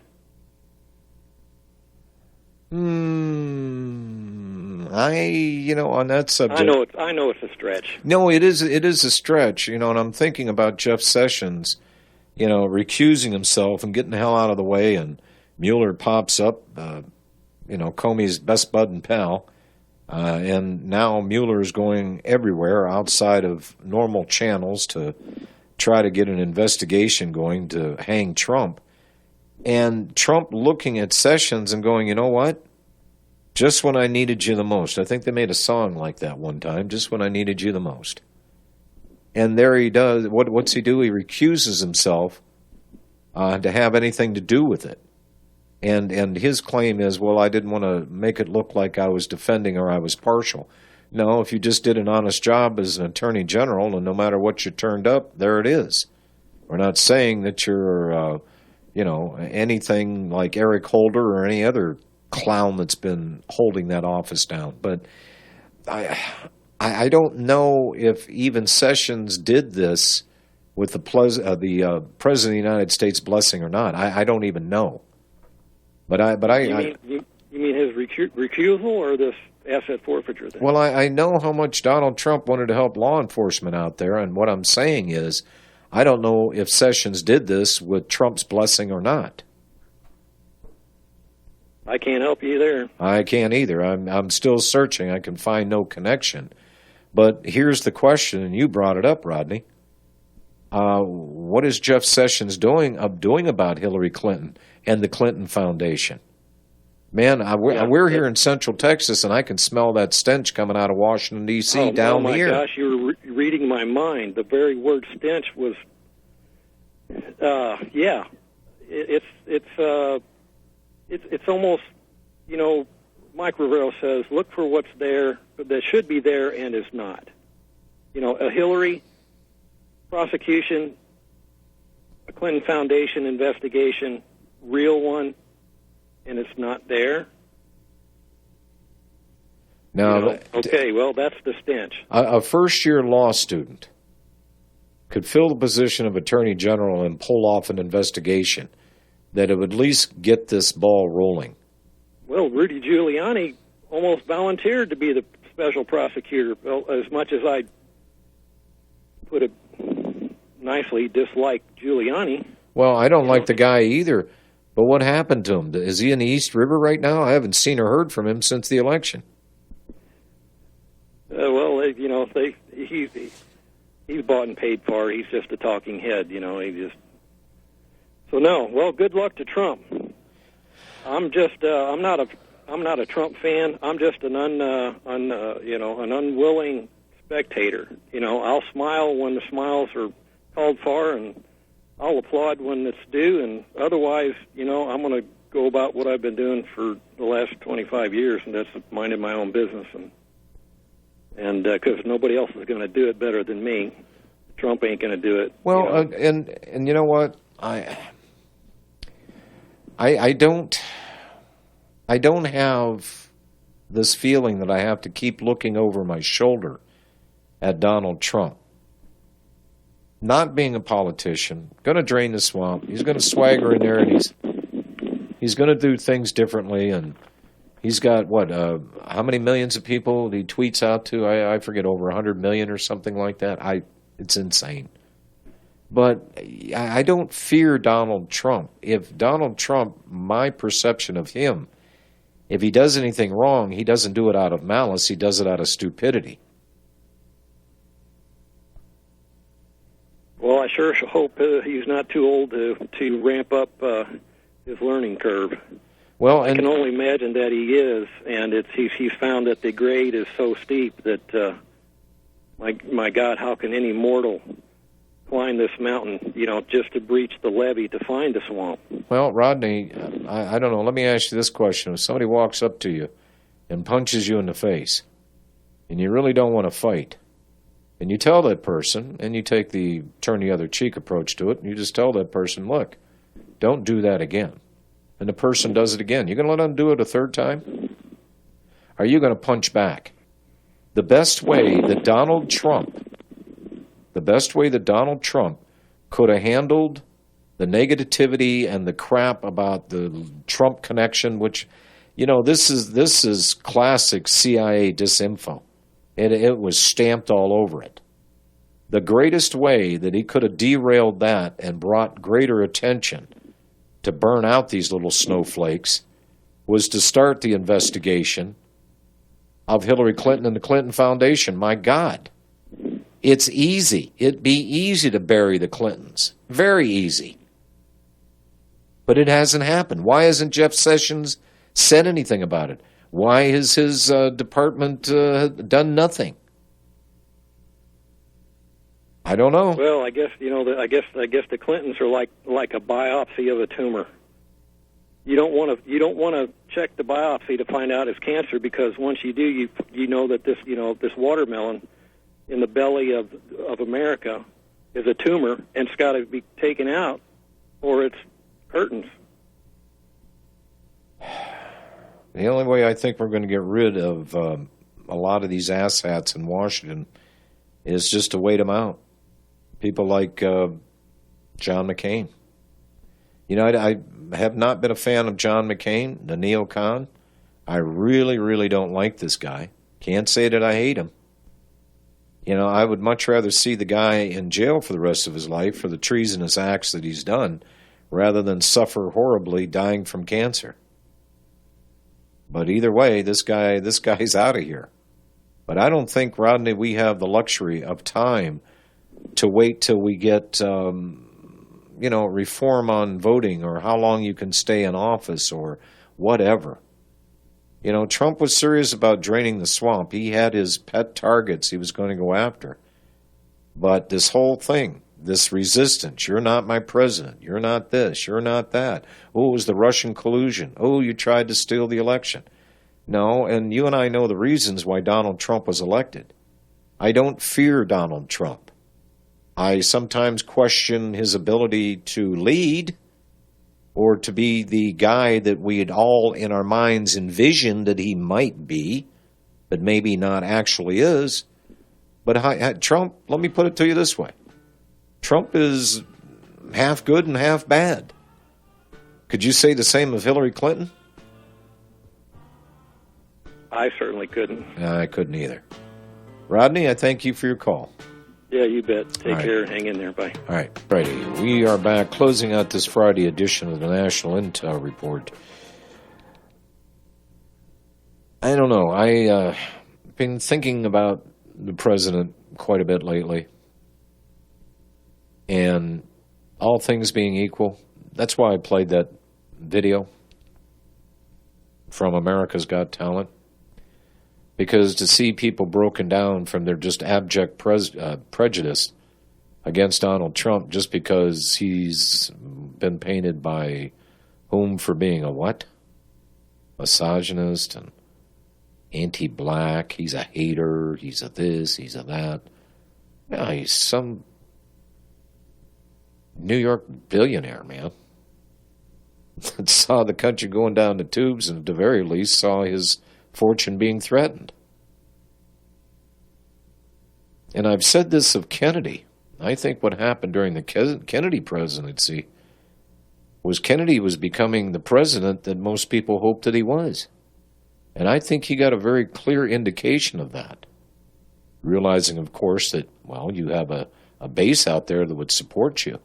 [SPEAKER 1] On that subject,
[SPEAKER 17] I know it's a stretch.
[SPEAKER 1] No, it is a stretch, and I'm thinking about Jeff Sessions, recusing himself and getting the hell out of the way, and Mueller pops up, Comey's best bud and pal, and now Mueller is going everywhere outside of normal channels to try to get an investigation going to hang Trump. And Trump looking at Sessions and going, you know what? Just when I needed you the most. I think they made a song like that one time, just when I needed you the most. And there he does. What's he do? He recuses himself to have anything to do with it. And his claim is, well, I didn't want to make it look like I was defending or I was partial. No, if you just did an honest job as an attorney general, and no matter what you turned up, there it is. We're not saying that you're, anything like Eric Holder or any other clown that's been holding that office down. But I don't know if even Sessions did this with the President of the United States blessing or not. I don't even know. But
[SPEAKER 17] you mean his recusal or this asset forfeiture thing?
[SPEAKER 1] Well, I know how much Donald Trump wanted to help law enforcement out there, and what I'm saying is, I don't know if Sessions did this with Trump's blessing or not.
[SPEAKER 17] I can't help you there.
[SPEAKER 1] I can't either. I'm still searching. I can find no connection. But here's the question, and you brought it up, Rodney. What is Jeff Sessions doing about Hillary Clinton and the Clinton Foundation? Man, we're here in Central Texas, and I can smell that stench coming out of Washington, D.C. down here.
[SPEAKER 17] Oh, my gosh, you were reading my mind. The very word stench was, it's almost, Mike Rivero says, look for what's there, that should be there and is not. A Hillary prosecution, a Clinton Foundation investigation, real one, and it's not there.
[SPEAKER 1] Now,
[SPEAKER 17] okay, well, that's the stench.
[SPEAKER 1] A first-year law student could fill the position of Attorney General and pull off an investigation that would at least get this ball rolling.
[SPEAKER 17] Well, Rudy Giuliani almost volunteered to be the special prosecutor. Well, as much as I put it nicely, dislike Giuliani.
[SPEAKER 1] Well, I don't like the guy either. But what happened to him? Is he in the East River right now? I haven't seen or heard from him since the election.
[SPEAKER 17] He's bought and paid for. He's just a talking head, So no. Well, good luck to Trump. I'm not a Trump fan. I'm just an an unwilling spectator. I'll smile when the smiles are called for, and I'll applaud when it's due, and otherwise, I'm going to go about what I've been doing for the last 25 years, and that's minding my own business, and because nobody else is going to do it better than me. Trump ain't going to do it.
[SPEAKER 1] Well, and you know what? I don't have this feeling that I have to keep looking over my shoulder at Donald Trump. Not being a politician, going to drain the swamp. He's going to swagger in there, and he's going to do things differently. And he's got how many millions of people he tweets out to? I forget, over 100 million or something like that. It's insane. But I don't fear Donald Trump. If Donald Trump, my perception of him, if he does anything wrong, he doesn't do it out of malice. He does it out of stupidity.
[SPEAKER 17] Well, I sure hope he's not too old to ramp up his learning curve.
[SPEAKER 1] Well,
[SPEAKER 17] I can only imagine that he is, and he's found that the grade is so steep that, my God, how can any mortal climb this mountain, just to breach the levee to find the swamp?
[SPEAKER 1] Well, Rodney, I don't know. Let me ask you this question. If somebody walks up to you and punches you in the face, and you really don't want to fight, and you tell that person, and you take the turn the other cheek approach to it, and you just tell that person, look, don't do that again. And the person does it again. You're going to let them do it a third time? Are you going to punch back? The best way that Donald Trump could have handled the negativity and the crap about the Trump connection, which, this is classic CIA disinfo. It was stamped all over it. The greatest way that he could have derailed that and brought greater attention to burn out these little snowflakes was to start the investigation of Hillary Clinton and the Clinton Foundation. My God, it's easy. It'd be easy to bury the Clintons. Very easy. But it hasn't happened. Why hasn't Jeff Sessions said anything about it? Why has his department done nothing? I don't know.
[SPEAKER 17] Well, I guess I guess the Clintons are like a biopsy of a tumor. You don't want to check the biopsy to find out it's cancer, because once you do, you know that this watermelon in the belly of America is a tumor, and it's got to be taken out, or it's curtains.
[SPEAKER 1] The only way I think we're going to get rid of a lot of these asshats in Washington is just to wait them out. People like John McCain. You know, I have not been a fan of John McCain, the neocon. I really, really don't like this guy. Can't say that I hate him. You know, I would much rather see the guy in jail for the rest of his life for the treasonous acts that he's done, rather than suffer horribly dying from cancer. But either way, this guy's out of here. But I don't think, Rodney, we have the luxury of time to wait till we get, reform on voting, or how long you can stay in office, or whatever. You know, Trump was serious about draining the swamp. He had his pet targets he was going to go after. But this whole thing, this resistance, you're not my president, you're not this, you're not that. Oh, it was the Russian collusion. Oh, you tried to steal the election. No, and you and I know the reasons why Donald Trump was elected. I don't fear Donald Trump. I sometimes question his ability to lead, or to be the guy that we had all in our minds envisioned that he might be, but maybe not actually is. But Trump, let me put it to you this way. Trump is half good and half bad. Could you say the same of Hillary Clinton?
[SPEAKER 17] I certainly couldn't.
[SPEAKER 1] I couldn't either. Rodney, I thank you for your call.
[SPEAKER 17] Yeah, you bet. Take care. Hang in there. Bye.
[SPEAKER 1] All right, Brady. We are back closing out this Friday edition of the National Intel Report. I don't know. I've been thinking about the president quite a bit lately. And all things being equal, that's why I played that video from America's Got Talent. Because to see people broken down from their just abject prejudice against Donald Trump just because he's been painted by whom for being a what? Misogynist and anti-black. He's a hater. He's a this. He's a that. Yeah, he's some New York billionaire, man. Saw the country going down the tubes, and at the very least saw his fortune being threatened. And I've said this of Kennedy. I think what happened during the Kennedy presidency was Kennedy was becoming the president that most people hoped that he was. And I think he got a very clear indication of that. Realizing, of course, that, well, you have a base out there that would support you.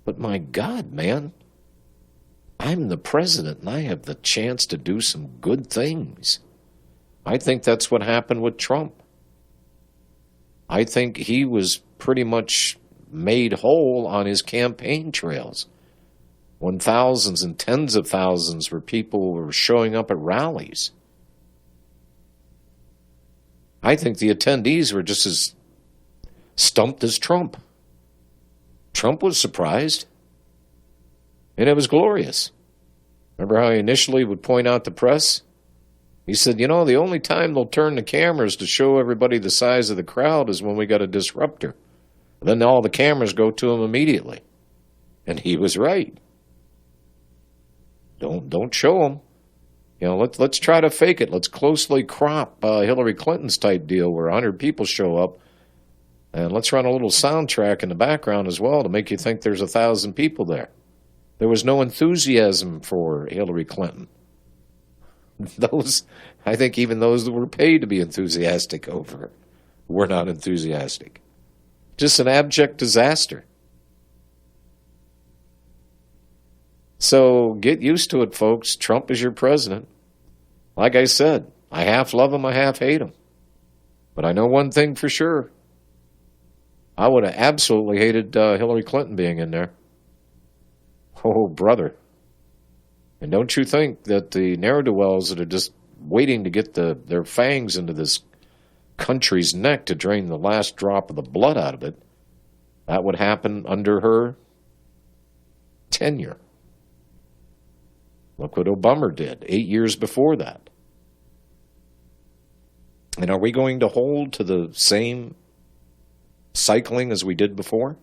[SPEAKER 1] But my God, man, I'm the president, and I have the chance to do some good things. I think that's what happened with Trump. I think he was pretty much made whole on his campaign trails, when thousands and tens of thousands were people were showing up at rallies. I think the attendees were just as stumped as Trump. Trump was surprised. And it was glorious. Remember how he initially would point out the press? He said, you know, the only time they'll turn the cameras to show everybody the size of the crowd is when we got a disruptor. Then all the cameras go to him immediately. And he was right. Don't show them. You know, let's try to fake it. Let's closely crop Hillary Clinton's type deal where 100 people show up. And let's run a little soundtrack in the background as well to make you think there's 1,000 people there. There was no enthusiasm for Hillary Clinton. I think even those that were paid to be enthusiastic over her were not enthusiastic. Just an abject disaster. So get used to it, folks. Trump is your president. Like I said, I half love him, I half hate him. But I know one thing for sure. I would have absolutely hated Hillary Clinton being in there. Oh, brother. And don't you think that the ne'er-do-wells that are just waiting to get their fangs into this country's neck to drain the last drop of the blood out of it That would happen under her tenure. Look what Obama did 8 years before that. And are we going to hold to the same cycling as we did before?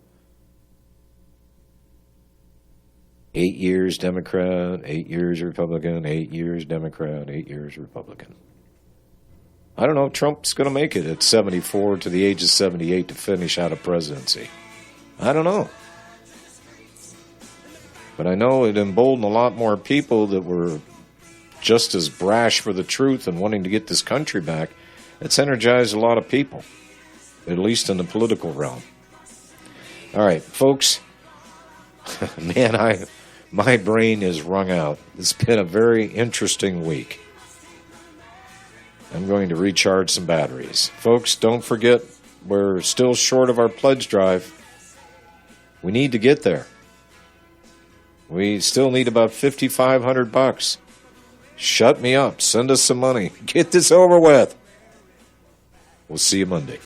[SPEAKER 1] 8 years Democrat, 8 years Republican, 8 years Democrat, 8 years Republican. I don't know. Trump's going to make it at 74 to the age of 78 to finish out a presidency. I don't know. But I know it emboldened a lot more people that were just as brash for the truth and wanting to get this country back. It's energized a lot of people, at least in the political realm. All right, folks. Man, my brain is wrung out. It's been a very interesting week. I'm going to recharge some batteries. Folks, don't forget, we're still short of our pledge drive. We need to get there. We still need about $5,500. Shut me up. Send us some money. Get this over with. We'll see you Monday.